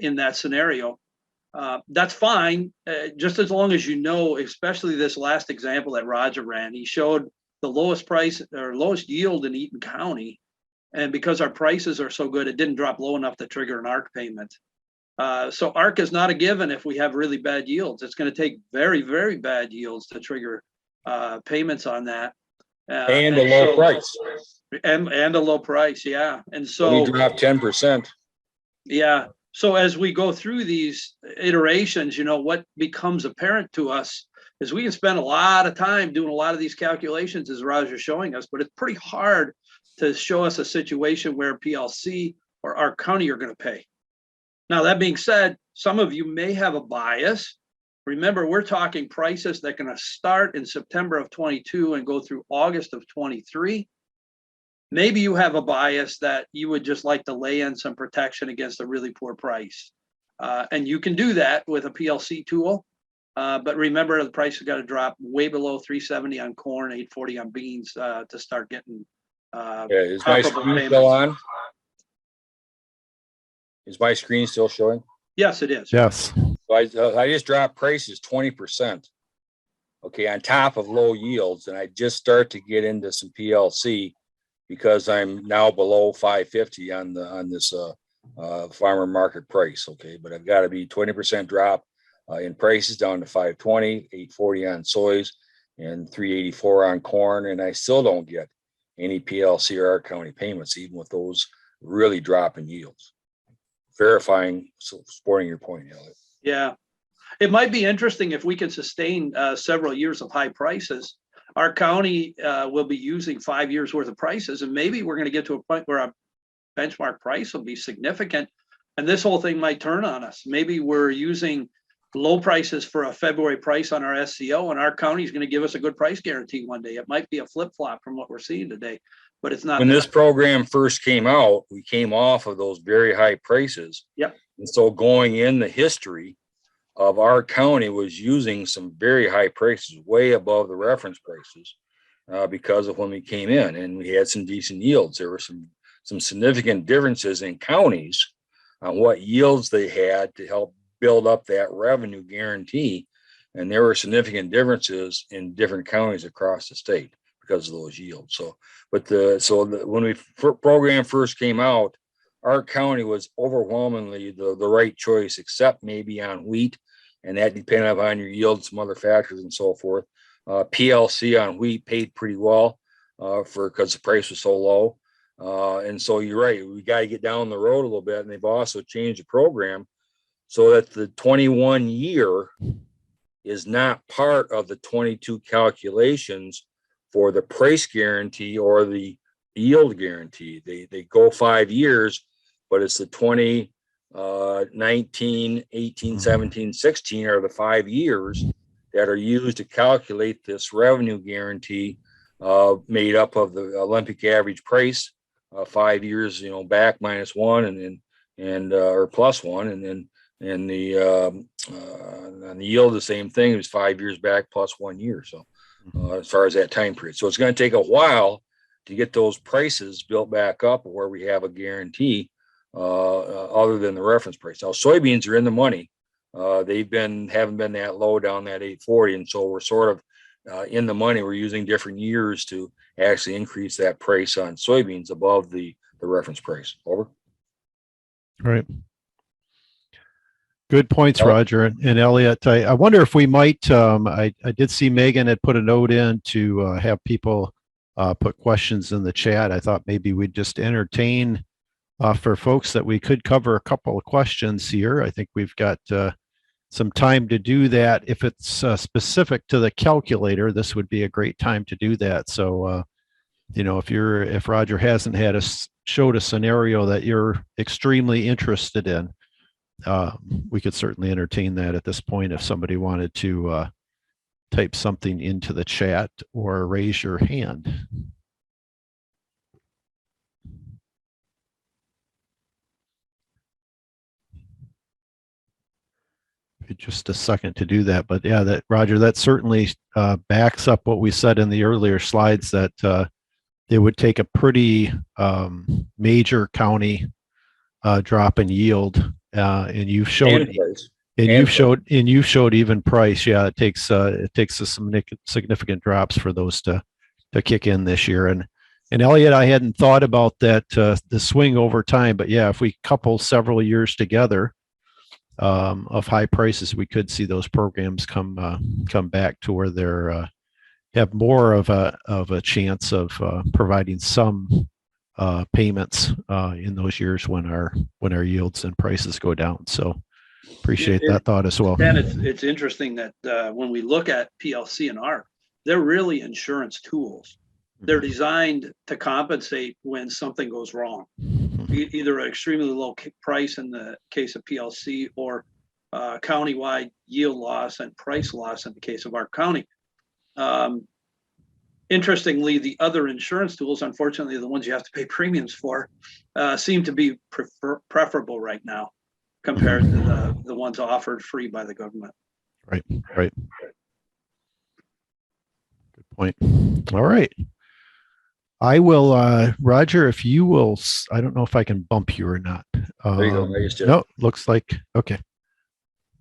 in that scenario. That's fine, just as long as you know, especially this last example that Roger ran, he showed the lowest price or lowest yield in Eaton County. And because our prices are so good, it didn't drop low enough to trigger an ARC payment. So ARC is not a given if we have really bad yields. It's going to take very, very bad yields to trigger payments on that. And a low price. And a low price, yeah. And so we dropped 10%. Yeah. So as we go through these iterations, you know, what becomes apparent to us is we can spend a lot of time doing a lot of these calculations as Roger's showing us, but it's pretty hard to show us a situation where PLC or our county are going to pay. Now, that being said, some of you may have a bias. Remember, we're talking prices that are going to start in September of 22 and go through August of 23. Maybe you have a bias that you would just like to lay in some protection against a really poor price. And you can do that with a PLC tool. But remember, the price has got to drop way below 370 on corn, 840 on beans to start getting Is my screen still on? Is my screen still showing? Yes, it is. Yes. So I just dropped prices 20%. Okay, on top of low yields, and I just start to get into some PLC because I'm now below 550 on this farmer market price. Okay, but I've got to be 20% drop in prices down to 520, 840 on soys, and 384 on corn, and I still don't get any PLC or Ark County payments, even with those really dropping yields. Verifying, supporting your point, Elliot. Yeah, it might be interesting if we can sustain several years of high prices. Our county will be using 5 years worth of prices, and maybe we're going to get to a point where our benchmark price will be significant, and this whole thing might turn on us. Maybe we're using low prices for a February price on our SCO, and our county is going to give us a good price guarantee one day. It might be a flip-flop from what we're seeing today, but it's not. When this program first came out, we came off of those very high prices. Yep. And so going in the history of our county was using some very high prices, way above the reference prices, because of when we came in, and we had some decent yields. There were some significant differences in counties on what yields they had to help build up that revenue guarantee. And there were significant differences in different counties across the state because of those yields. So, but when we program first came out, our county was overwhelmingly the right choice, except maybe on wheat, and that depended upon your yield, some other factors and so forth. PLC on wheat paid pretty well because the price was so low. And so you're right, we got to get down the road a little bit, and they've also changed the program so that the 21 year is not part of the 22 calculations for the price guarantee or the yield guarantee. They go 5 years, but it's the 20, 19, 18, 17, 16 are the 5 years that are used to calculate this revenue guarantee made up of the Olympic average price, 5 years, back -1 and or +1, and then on the yield, the same thing. It was 5 years back plus 1 year. So as far as that time period, so it's going to take a while to get those prices built back up where we have a guarantee other than the reference price. Now soybeans are in the money. They haven't been that low down that 840. And so we're sort of in the money. We're using different years to actually increase that price on soybeans above the reference price. Over. Right. Good points, Elliot? Roger and Elliot. I wonder if we might, I did see Megan had put a note in to have people put questions in the chat. I thought maybe we'd just entertain for folks that we could cover a couple of questions here. I think we've got some time to do that. If it's specific to the calculator, this would be a great time to do that. So, if Roger hasn't showed a scenario that you're extremely interested in, we could certainly entertain that at this point if somebody wanted to type something into the chat or raise your hand. Just a second to do that, but yeah, Roger, that certainly backs up what we said in the earlier slides, that it would take a pretty major county drop in yield, and you've showed you showed even price. Yeah, it takes some significant drops for those to kick in this year. And Elliot, I hadn't thought about that, the swing over time, but yeah, if we couple several years together of high prices, we could see those programs come back to where they're have more of a chance of providing some payments in those years when our yields and prices go down. So appreciate that thought as well. And it's interesting that when we look at PLC and ARC, they're really insurance tools. They're designed to compensate when something goes wrong, either an extremely low price in the case of PLC or countywide yield loss and price loss in the case of ARC County. Interestingly, the other insurance tools, unfortunately, the ones you have to pay premiums for, seem to be preferable right now compared to the ones offered free by the government. Right. Good point. All right. I will, Roger, if you will, I don't know if I can bump you or not. There you go. I just did. No, looks like, okay.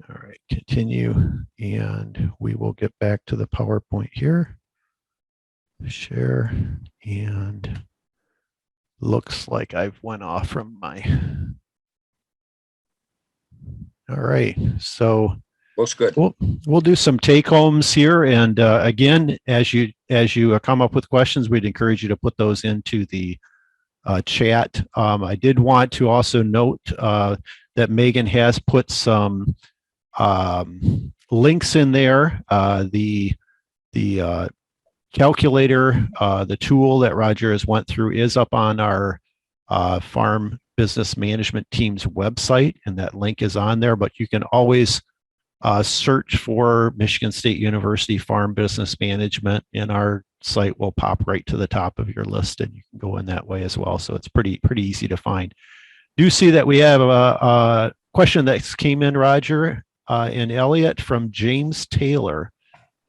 All right, continue. And we will get back to the PowerPoint here. Share, and looks like I've went off from my, all right. So looks good. We'll do some take homes here. And again, as you come up with questions, we'd encourage you to put those into the chat. I did want to also note that Megan has put some links in there. The calculator, the tool that Roger has went through, is up on our farm business management team's website, and that link is on there, but you can always search for Michigan State University Farm Business Management, and our site will pop right to the top of your list, and you can go in that way as well. So it's pretty easy to find. Do see that we have a question that came in, Roger and Elliot, from James Taylor.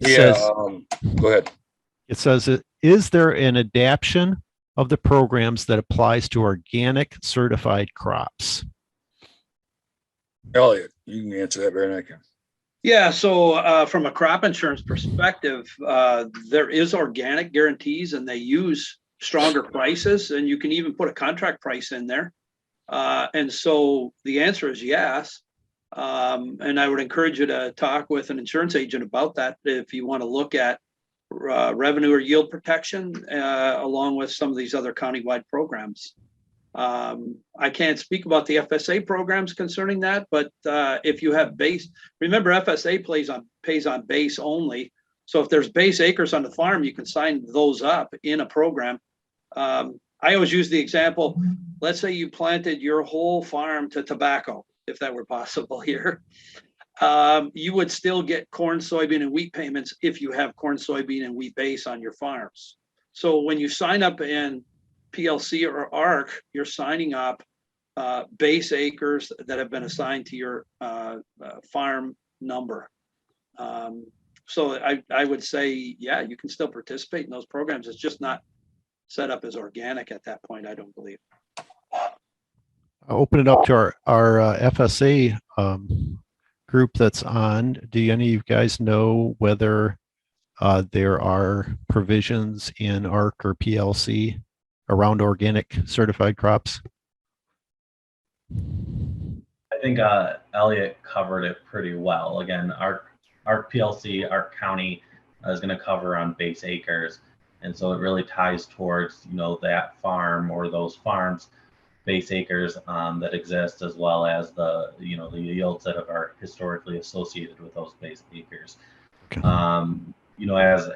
Go ahead. It says, is there an adaptation of the programs that applies to organic certified crops? Elliot, you can answer that better than I can. Yeah, so from a crop insurance perspective, there is organic guarantees, and they use stronger prices, and you can even put a contract price in there. And so the answer is yes. And I would encourage you to talk with an insurance agent about that if you want to look at revenue or yield protection along with some of these other countywide programs. I can't speak about the FSA programs concerning that, but if you have base, remember FSA pays on base only. So if there's base acres on the farm, you can sign those up in a program. I always use the example, let's say you planted your whole farm to tobacco, if that were possible here. You would still get corn, soybean, and wheat payments if you have corn, soybean, and wheat base on your farms. So when you sign up in PLC or ARC, you're signing up base acres that have been assigned to your farm number. So I would say, yeah, you can still participate in those programs. It's just not set up as organic at that point, I don't believe. I'll open it up to our FSA group that's on. Do any of you guys know whether there are provisions in ARC or PLC around organic certified crops? I think Elliot covered it pretty well. Again, our PLC, our county is going to cover on base acres, and so it really ties towards that farm or those farms base acres that exist, as well as the the yields that are historically associated with those base acres. Okay.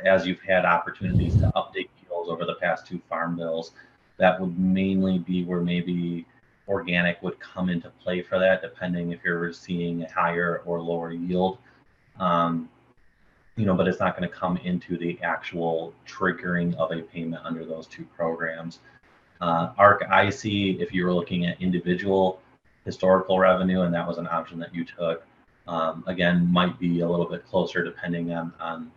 As you've had opportunities to update yields over the past two farm bills, that would mainly be where maybe organic would come into play for that, depending if you're seeing a higher or lower yield. But it's not going to come into the actual triggering of a payment under those two programs. ARC IC, if you were looking at individual historical revenue, and that was an option that you took, again, might be a little bit closer depending on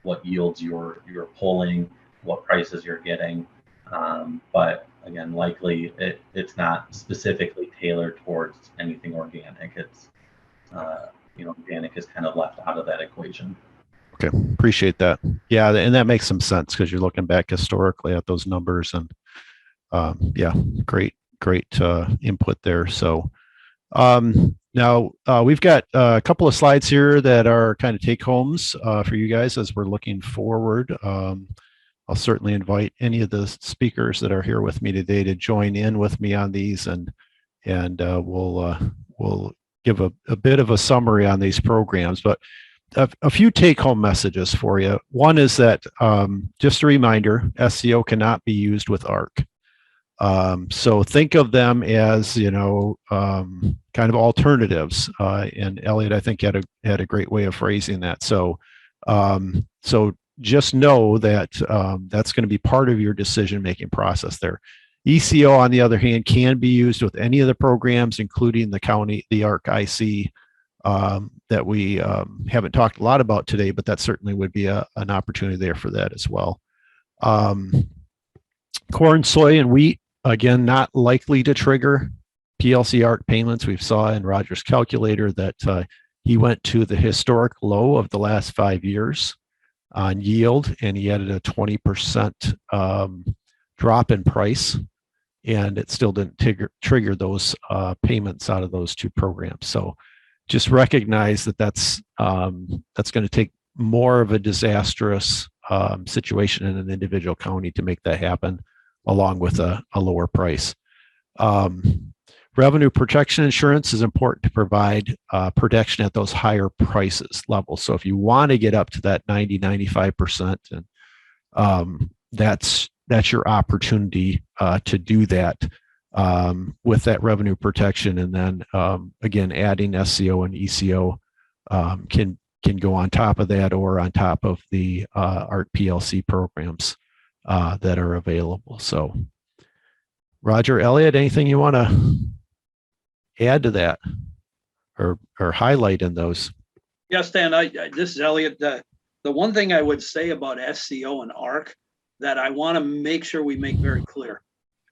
what yields you're pulling, what prices you're getting. But again, likely it's not specifically tailored towards anything organic. It's organic is kind of left out of that equation. Okay, appreciate that. Yeah, and that makes some sense because you're looking back historically at those numbers, and yeah, great input there. So now we've got a couple of slides here that are kind of take homes for you guys as we're looking forward. I'll certainly invite any of the speakers that are here with me today to join in with me on these, and we'll give a bit of a summary on these programs, but a few take-home messages for you. One is that just a reminder, SCO cannot be used with ARC. So think of them as kind of alternatives. And Elliot, I think, had a great way of phrasing that. So just know that that's going to be part of your decision-making process there. ECO, on the other hand, can be used with any of the programs, including the ARC IC that we haven't talked a lot about today, but that certainly would be an opportunity there for that as well. Corn, soy, and wheat, again, not likely to trigger PLC ARC payments. We saw in Roger's calculator that he went to the historic low of the last 5 years on yield, and he added a 20% drop in price, and it still didn't trigger those payments out of those two programs. So just recognize that that's going to take more of a disastrous situation in an individual county to make that happen, along with a lower price. Revenue protection insurance is important to provide protection at those higher prices levels. So if you want to get up to that 90-95%, and that's your opportunity to do that with that revenue protection. And then again, adding SCO and ECO can go on top of that, or on top of the ARC PLC programs that are available. So Roger, Elliot, anything you want to add to that or highlight in those? Yes, Dan, this is Elliot. The one thing I would say about SCO and ARC that I want to make sure we make very clear: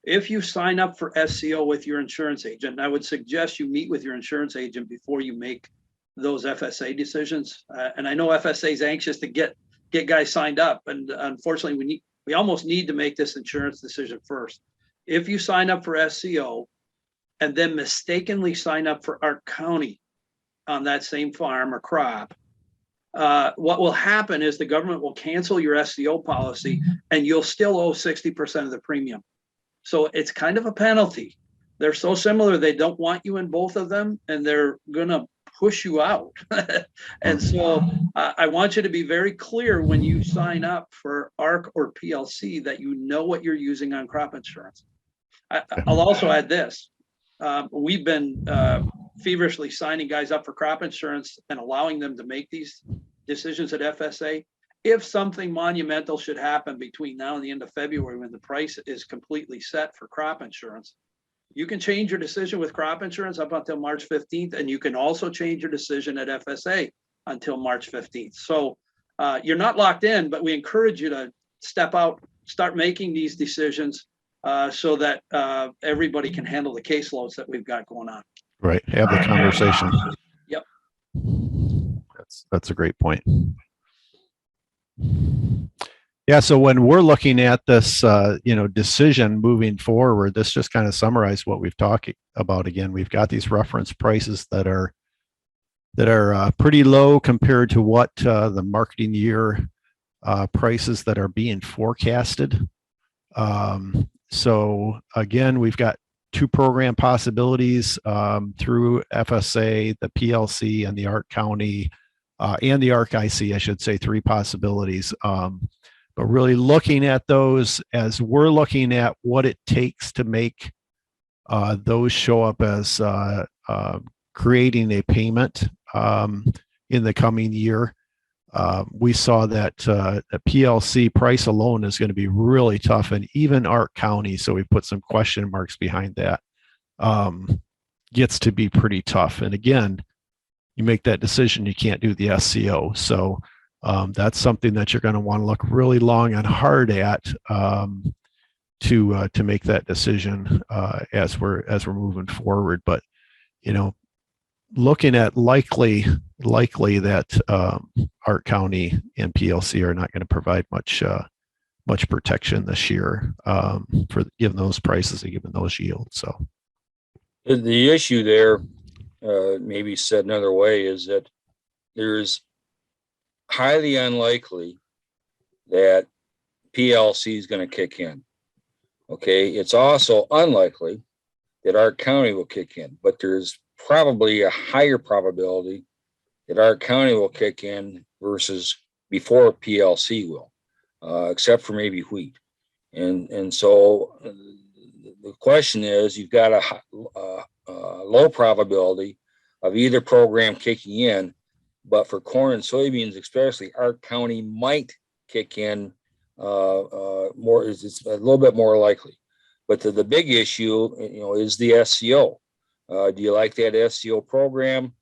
if you sign up for SCO with your insurance agent, I would suggest you meet with your insurance agent before you make those FSA decisions. And I know FSA is anxious to get guys signed up, and unfortunately, we almost need to make this insurance decision first. If you sign up for SCO and then mistakenly sign up for ARC County on that same farm or crop, what will happen is the government will cancel your SCO policy, and you'll still owe 60% of the premium. So it's kind of a penalty. They're so similar, they don't want you in both of them, and they're going to push you out. And so I want you to be very clear when you sign up for ARC or PLC that you know what you're using on crop insurance. I'll also add this. We've been feverishly signing guys up for crop insurance and allowing them to make these decisions at FSA. If something monumental should happen between now and the end of February, when the price is completely set for crop insurance, you can change your decision with crop insurance up until March 15th, and you can also change your decision at FSA until March 15th. So you're not locked in, but we encourage you to step out, start making these decisions, so that everybody can handle the caseloads that we've got going on. Right. Have the conversation. Yep. That's a great point. Yeah. So when we're looking at this, decision moving forward, this just kind of summarized what we've talked about. Again, we've got these reference prices that are pretty low compared to what the marketing year prices that are being forecasted. So again, we've got two program possibilities through FSA, the PLC, and the ARC County, and the ARC IC, I should say, three possibilities. But really looking at those as we're looking at what it takes to make those show up as creating a payment in the coming year. We saw that the PLC price alone is going to be really tough, and even ARC County, so we put some question marks behind that, gets to be pretty tough. And again, you make that decision, you can't do the SCO. So that's something that you're going to want to look really long and hard at to make that decision as we're moving forward. But looking at likely that ARC County and PLC are not going to provide much protection this year for given those prices and given those yields. So the issue there, maybe said another way, is that there's highly unlikely that PLC is going to kick in. Okay, it's also unlikely that ARC County will kick in, but there's probably a higher probability that ARC County will kick in versus before PLC will, except for maybe wheat. And so the question is, you've got a low probability of either program kicking in, but for corn and soybeans especially, ARC County might kick in more. It's a little bit more likely. But the big issue, is the SCO. Do you like that SCO program?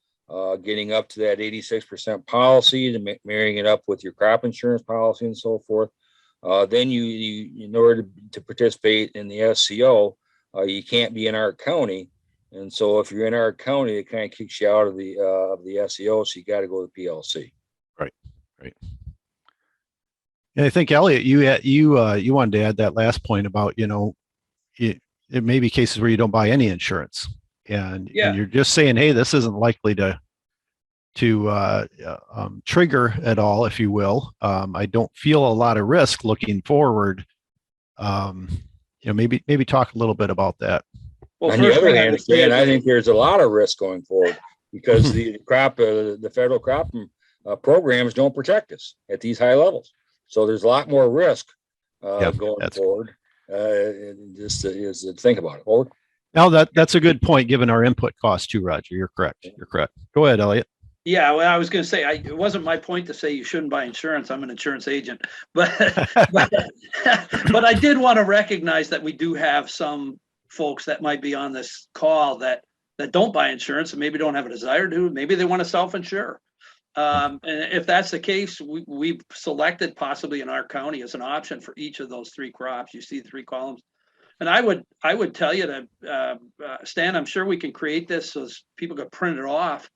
Getting up to that 86% policy, to marrying it up with your crop insurance policy and so forth. Then you in order to participate in the SCO, you can't be in ARC County. And so if you're in ARC County, it kind of kicks you out of the SCO, so you got to go to PLC. Right. And I think Elliot, you wanted to add that last point about it may be cases where you don't buy any insurance, and you're just saying, hey, this isn't likely to trigger at all, if you will. I don't feel a lot of risk looking forward. Maybe talk a little bit about that. Well, on the other hand, again, I think there's a lot of risk going forward because the federal crop programs don't protect us at these high levels. So there's a lot more risk going forward. Just to think about it. Forward. Now that's a good point, given our input costs too, Roger. You're correct. Go ahead, Elliot. Yeah, well, I was going to say, it wasn't my point to say you shouldn't buy insurance. I'm an insurance agent, but I did want to recognize that we do have some folks that might be on this call that don't buy insurance and maybe don't have a desire to. Maybe they want to self-insure. And if that's the case, we've selected possibly in ARC County as an option for each of those three crops. You see the three columns. And I would tell you to, Stan, I'm sure we can create this so people can print it off.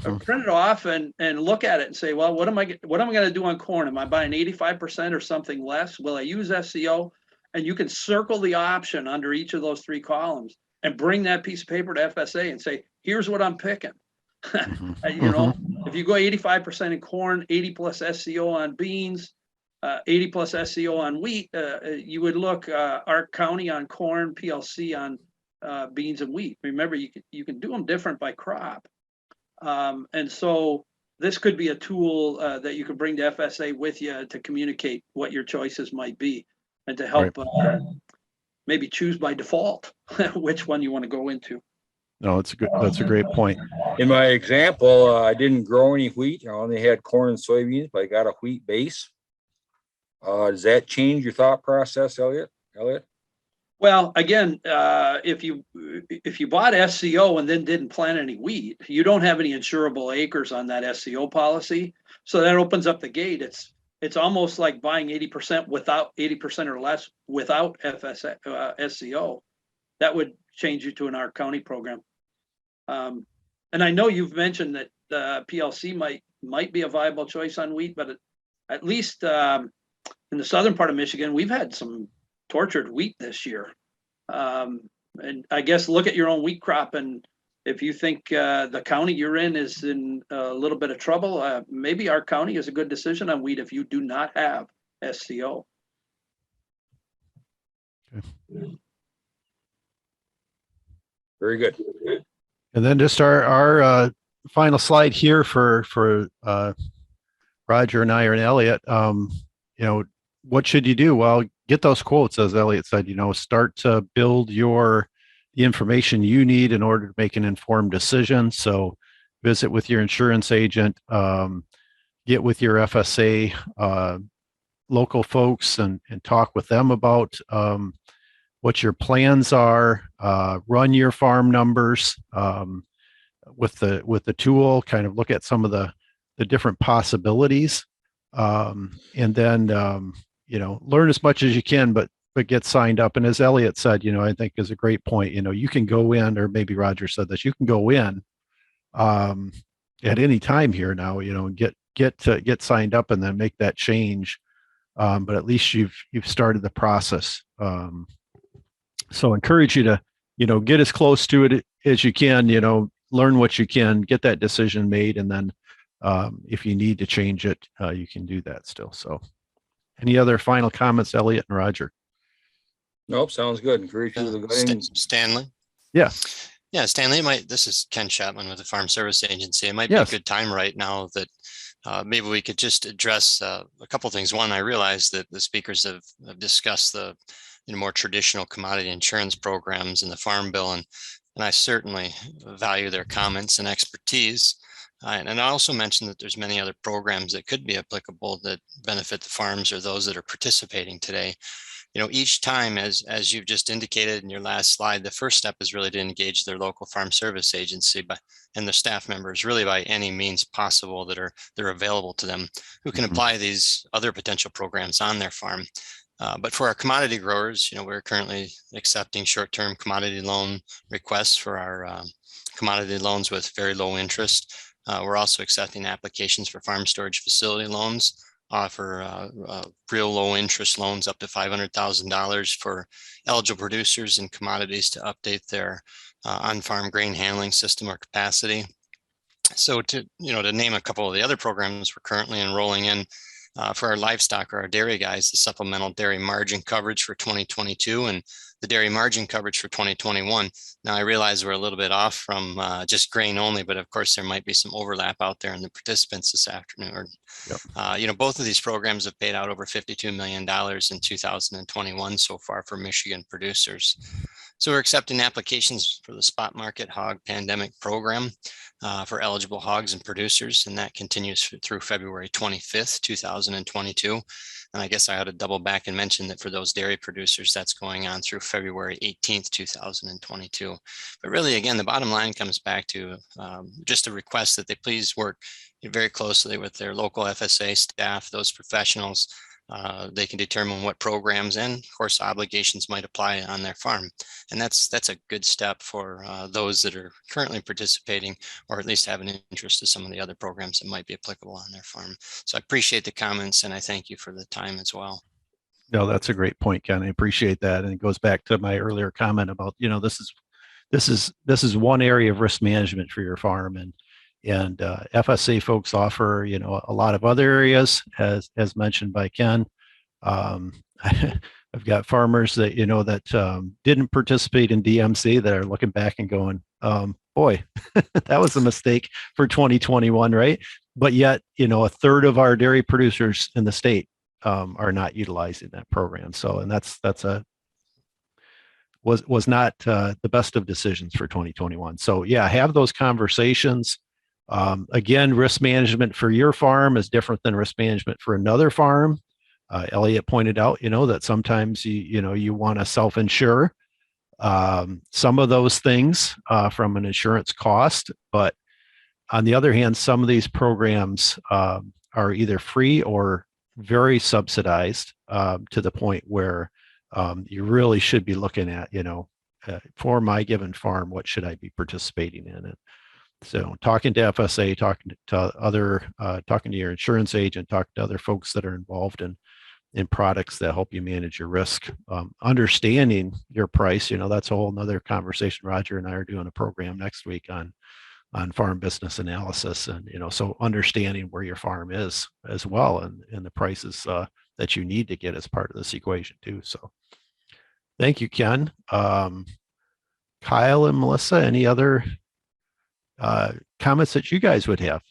Print it off and look at it and say, well, what am I going to do on corn? Am I buying 85% or something less? Will I use SCO? And you can circle the option under each of those three columns and bring that piece of paper to FSA and say, here's what I'm picking. If you go 85% in corn, 80 plus SCO on beans, 80 plus SCO on wheat, you would look ARC County on corn, PLC on beans and wheat. Remember, you can do them different by crop. And so this could be a tool that you could bring to FSA with you to communicate what your choices might be and to help maybe choose by default which one you want to go into. No, that's a great point. In my example, I didn't grow any wheat. I only had corn and soybeans, but I got a wheat base. Does that change your thought process, Elliot? Well, again, if you bought SCO and then didn't plant any wheat, you don't have any insurable acres on that SCO policy. So that opens up the gate. it's almost like buying 80% without 80% or less without SCO. That would change you to an ARC County program. And I know you've mentioned that PLC might be a viable choice on wheat, but at least in the southern part of Michigan, we've had some tortured wheat this year. And I guess look at your own wheat crop, and if you think the county you're in is in a little bit of trouble, maybe our county is a good decision on wheat if you do not have SCO. Okay. Very good. And then just our final slide here for Roger and I and Elliot. What should you do? Well, get those quotes, as Elliot said. Start to build the information you need in order to make an informed decision. So, visit with your insurance agent, get with your FSA local folks, and talk with them about what your plans are. Run your farm numbers with the tool. Kind of look at some of the different possibilities, and then learn as much as you can, but get signed up. And as Elliot said, I think is a great point. You can go in, or maybe Roger said this, you can go in at any time here now, and get signed up and then make that change. But at least you've started the process. So encourage you to, get as close to it as you can, learn what you can, get that decision made. And then if you need to change it, you can do that still. So any other final comments, Elliot and Roger? Nope, sounds good. Encourage you to go ahead and Stanley. Yeah. Yeah, Stanley, this is Ken Chapman with the Farm Service Agency. It might be a good time right now that maybe we could just address a couple of things. One, I realize that the speakers have discussed the more traditional commodity insurance programs in the Farm Bill, and I certainly value their comments and expertise. And I also mentioned that there's many other programs that could be applicable that benefit the farms or those that are participating today. Each time, as you've just indicated in your last slide, the first step is really to engage their local farm service agency and the staff members really by any means possible that are available to them, who can apply these other potential programs on their farm. But for our commodity growers, we're currently accepting short-term commodity loan requests for our commodity loans with very low interest. We're also accepting applications for farm storage facility loans, offer real low interest loans up to $500,000 for eligible producers and commodities to update their on-farm grain handling system or capacity. So to name a couple of the other programs we're currently enrolling in, for our livestock or our dairy guys, the supplemental dairy margin coverage for 2022 and the dairy margin coverage for 2021. Now, I realize we're a little bit off from just grain only, but of course there might be some overlap out there in the participants this afternoon. Yep. Both of these programs have paid out over $52 million in 2021 so far for Michigan producers. So we're accepting applications for the spot market hog pandemic program for eligible hogs and producers, and that continues through February 25th, 2022. And I guess I ought to double back and mention that for those dairy producers, that's going on through February 18th, 2022. But really, again, the bottom line comes back to just a request that they please work very closely with their local FSA staff, those professionals. They can determine what programs and, of course, obligations might apply on their farm. And that's a good step for those that are currently participating, or at least have an interest in some of the other programs that might be applicable on their farm. So I appreciate the comments, and I thank you for the time as well. No, that's a great point, Ken. I appreciate that. And it goes back to my earlier comment about, this is one area of risk management for your farm. And FSA folks offer, a lot of other areas, as mentioned by Ken. I've got farmers that, that didn't participate in DMC that are looking back and going, boy, that was a mistake for 2021, right? But yet, a third of our dairy producers in the state are not utilizing that program. So, and that's was not the best of decisions for 2021. So yeah, have those conversations. Again, risk management for your farm is different than risk management for another farm. Elliot pointed out, that sometimes you want to self-insure some of those things from an insurance cost. But on the other hand, some of these programs are either free or very subsidized to the point where you really should be looking at, for my given farm, what should I be participating in? And so talking to FSA, talking to your insurance agent, talking to other folks that are involved in products that help you manage your risk, understanding your price, that's a whole nother conversation. Roger and I are doing a program next week on farm business analysis, and so understanding where your farm is as well, and the prices that you need to get as part of this equation too. So thank you, Ken. Kyle and Melissa, any other comments that you guys would have?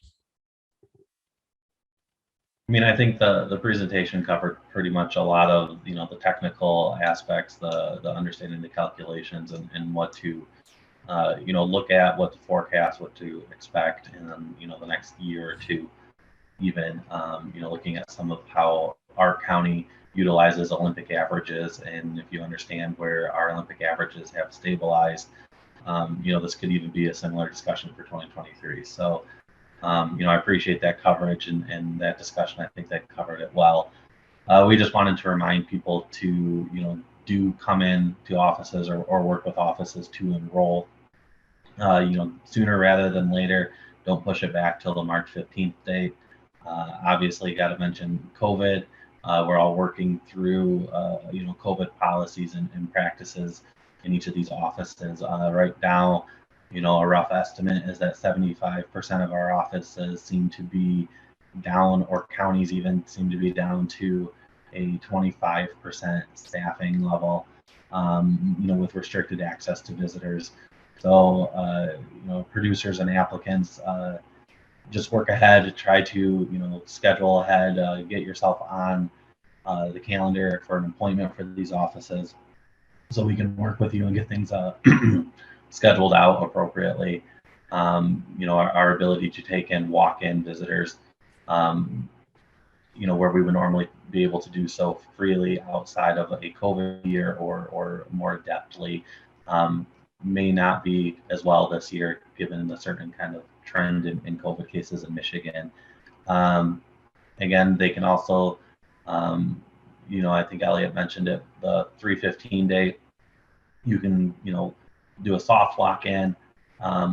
I mean, I think the presentation covered pretty much a lot of, the technical aspects, the understanding the calculations, and what to, look at, what to forecast, what to expect in, the next year or two, even, looking at some of how our county utilizes Olympic averages. And if you understand where our Olympic averages have stabilized, this could even be a similar discussion for 2023. So, I appreciate that coverage and that discussion. I think that covered it well. We just wanted to remind people to, do come in to offices or work with offices to enroll, sooner rather than later. Don't push it back till the March 15th date. Obviously, got to mention COVID. We're all working through, COVID policies and practices in each of these offices. Right now, a rough estimate is that 75% of our offices seem to be down, or counties even seem to be down to a 25% staffing level, with restricted access to visitors. So, producers and applicants, just work ahead, try to, schedule ahead, get yourself on the calendar for an appointment for these offices so we can work with you and get things scheduled out appropriately. Our ability to take in walk-in visitors, where we would normally be able to do so freely outside of a COVID year or more adeptly, may not be as well this year, given the certain kind of trend in COVID cases in Michigan. Again, they can also, I think Elliot mentioned it, the 315 date, you can, do a soft lock-in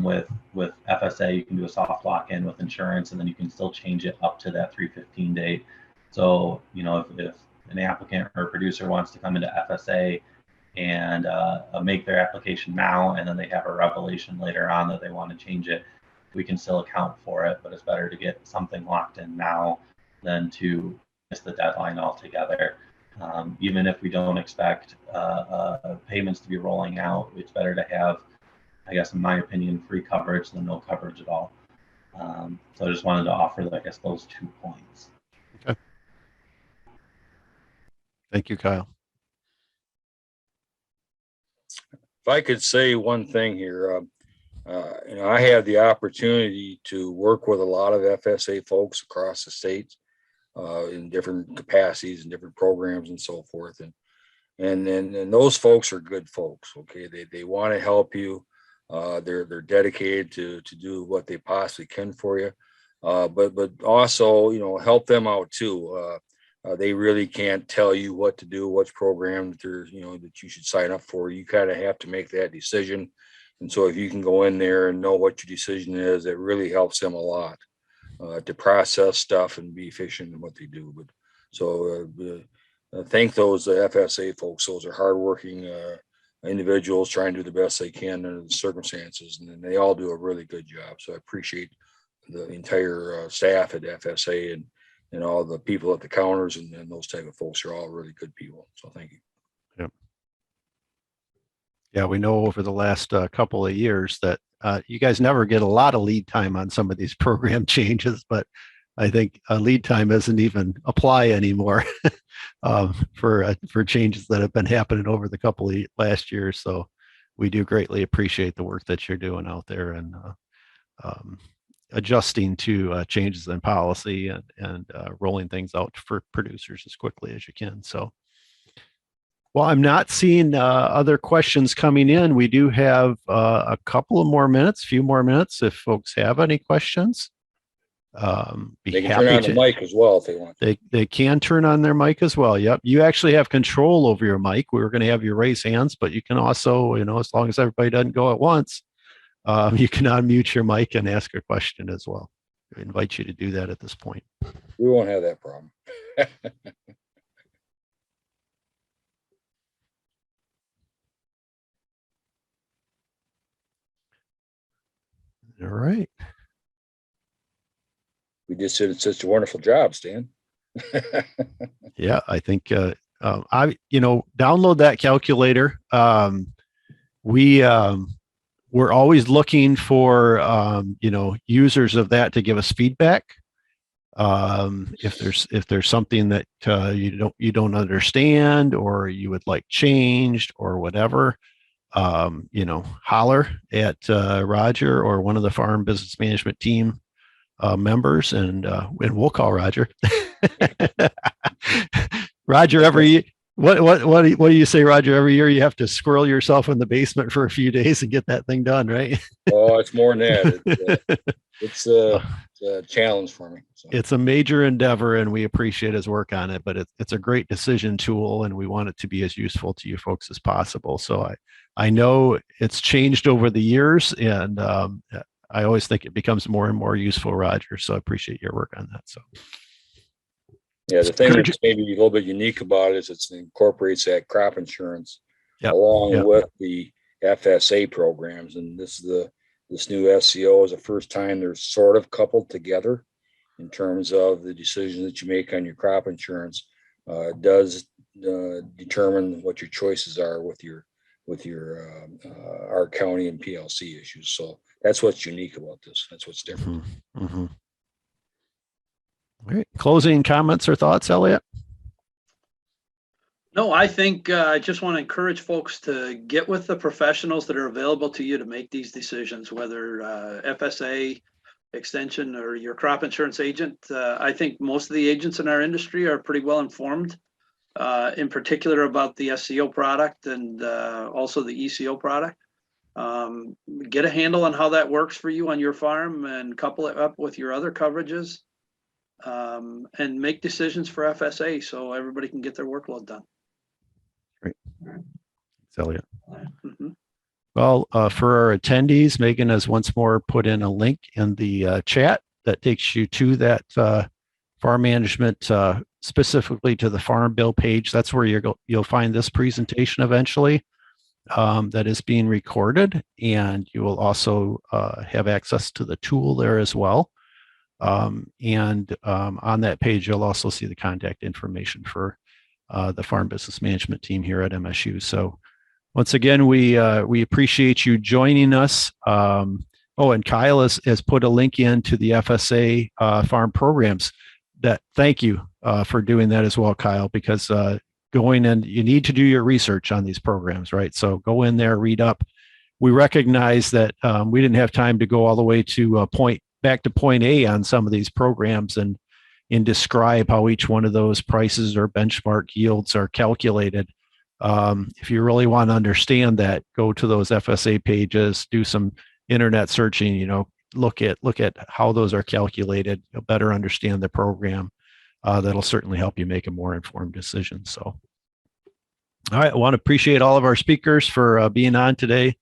with FSA. You can do a soft lock-in with insurance, and then you can still change it up to that 315 date. So, if an applicant or a producer wants to come into FSA and make their application now, and then they have a revelation later on that they want to change it, we can still account for it. But it's better to get something locked in now than to miss the deadline altogether. Even if we don't expect payments to be rolling out, it's better to have, I guess, in my opinion, free coverage than no coverage at all. So I just wanted to offer, I guess, those 2 points. Okay. Thank you, Kyle. If I could say one thing here, I have the opportunity to work with a lot of FSA folks across the state in different capacities and different programs and so forth. And those folks are good folks. Okay. They want to help you. They're dedicated to do what they possibly can for you. But also, help them out too. They really can't tell you what to do, which program that you should sign up for. You kind of have to make that decision. And so if you can go in there and know what your decision is, it really helps them a lot to process stuff and be efficient in what they do. But so thank those FSA folks. Those are hardworking individuals trying to do the best they can under the circumstances, and they all do a really good job. So I appreciate the entire staff at FSA and all the people at the counters and those type of folks are all really good people. So thank you. Yep. Yeah, we know over the last couple of years that you guys never get a lot of lead time on some of these program changes, but I think lead time doesn't even apply anymore for changes that have been happening over the couple of last years. So we do greatly appreciate the work that you're doing out there and adjusting to changes in policy and rolling things out for producers as quickly as you can. So, well, I'm not seeing other questions coming in. We do have a few more minutes if folks have any questions. Be They can happy turn on to. the mic as well if they want. They can turn on their mic as well. Yep. You actually have control over your mic. We were going to have you raise hands, but you can also, as long as everybody doesn't go at once, you can unmute your mic and ask a question as well. I invite you to do that at this point. We won't have that problem. All right. We just did such a wonderful job, Stan. Yeah, I think download that calculator. We're always looking for users of that to give us feedback. If there's something that you don't understand or you would like changed or whatever, holler at Roger or one of the Farm Business Management team members, and we'll call Roger. Roger, what do you say, Roger? Every year you have to squirrel yourself in the basement for a few days and get that thing done, right? Oh, it's more than that. It's a challenge for me. So. It's a major endeavor, and we appreciate his work on it. But it's a great decision tool, and we want it to be as useful to you folks as possible. So I know it's changed over the years, and I always think it becomes more and more useful, Roger. So I appreciate your work on that. So. Yeah, the thing that's maybe a little bit unique about it is it incorporates that crop insurance along with the FSA programs. And this new SCO is the first time they're sort of coupled together in terms of the decision that you make on your crop insurance. Does determine what your choices are with your our county and PLC issues. So that's what's unique about this. That's what's different. Mm-hmm. Mm-hmm. All right. Closing comments or thoughts, Elliot? No, I think I just want to encourage folks to get with the professionals that are available to you to make these decisions, whether FSA, extension, or your crop insurance agent. I think most of the agents in our industry are pretty well informed, in particular about the SCO product and also the ECO product. Get a handle on how that works for you on your farm and couple it up with your other coverages. And make decisions for FSA so everybody can get their workload done. Great. Thanks, Elliot. Mm-hmm. Well, for our attendees, Megan has once more put in a link in the chat that takes you to that farm management, specifically to the Farm Bill page. That's where you'll find this presentation eventually that is being recorded, and you will also have access to the tool there as well. On that page, you'll also see the contact information for the Farm Business Management team here at MSU. So once again, we appreciate you joining us. And Kyle has put a link into the FSA farm programs. Thank you for doing that as well, Kyle, because going in, you need to do your research on these programs, right? So go in there, read up. We recognize that we didn't have time to go all the way to back to point A on some of these programs and describe how each one of those prices or benchmark yields are calculated. If you really want to understand that, go to those FSA pages, do some internet searching, look at how those are calculated. You'll better understand the program. That'll certainly help you make a more informed decision. So, all right, I want to appreciate all of our speakers for being on today.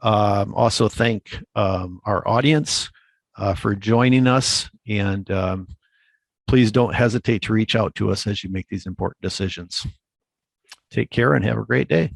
Also thank our audience for joining us, and please don't hesitate to reach out to us as you make these important decisions. Take care and have a great day.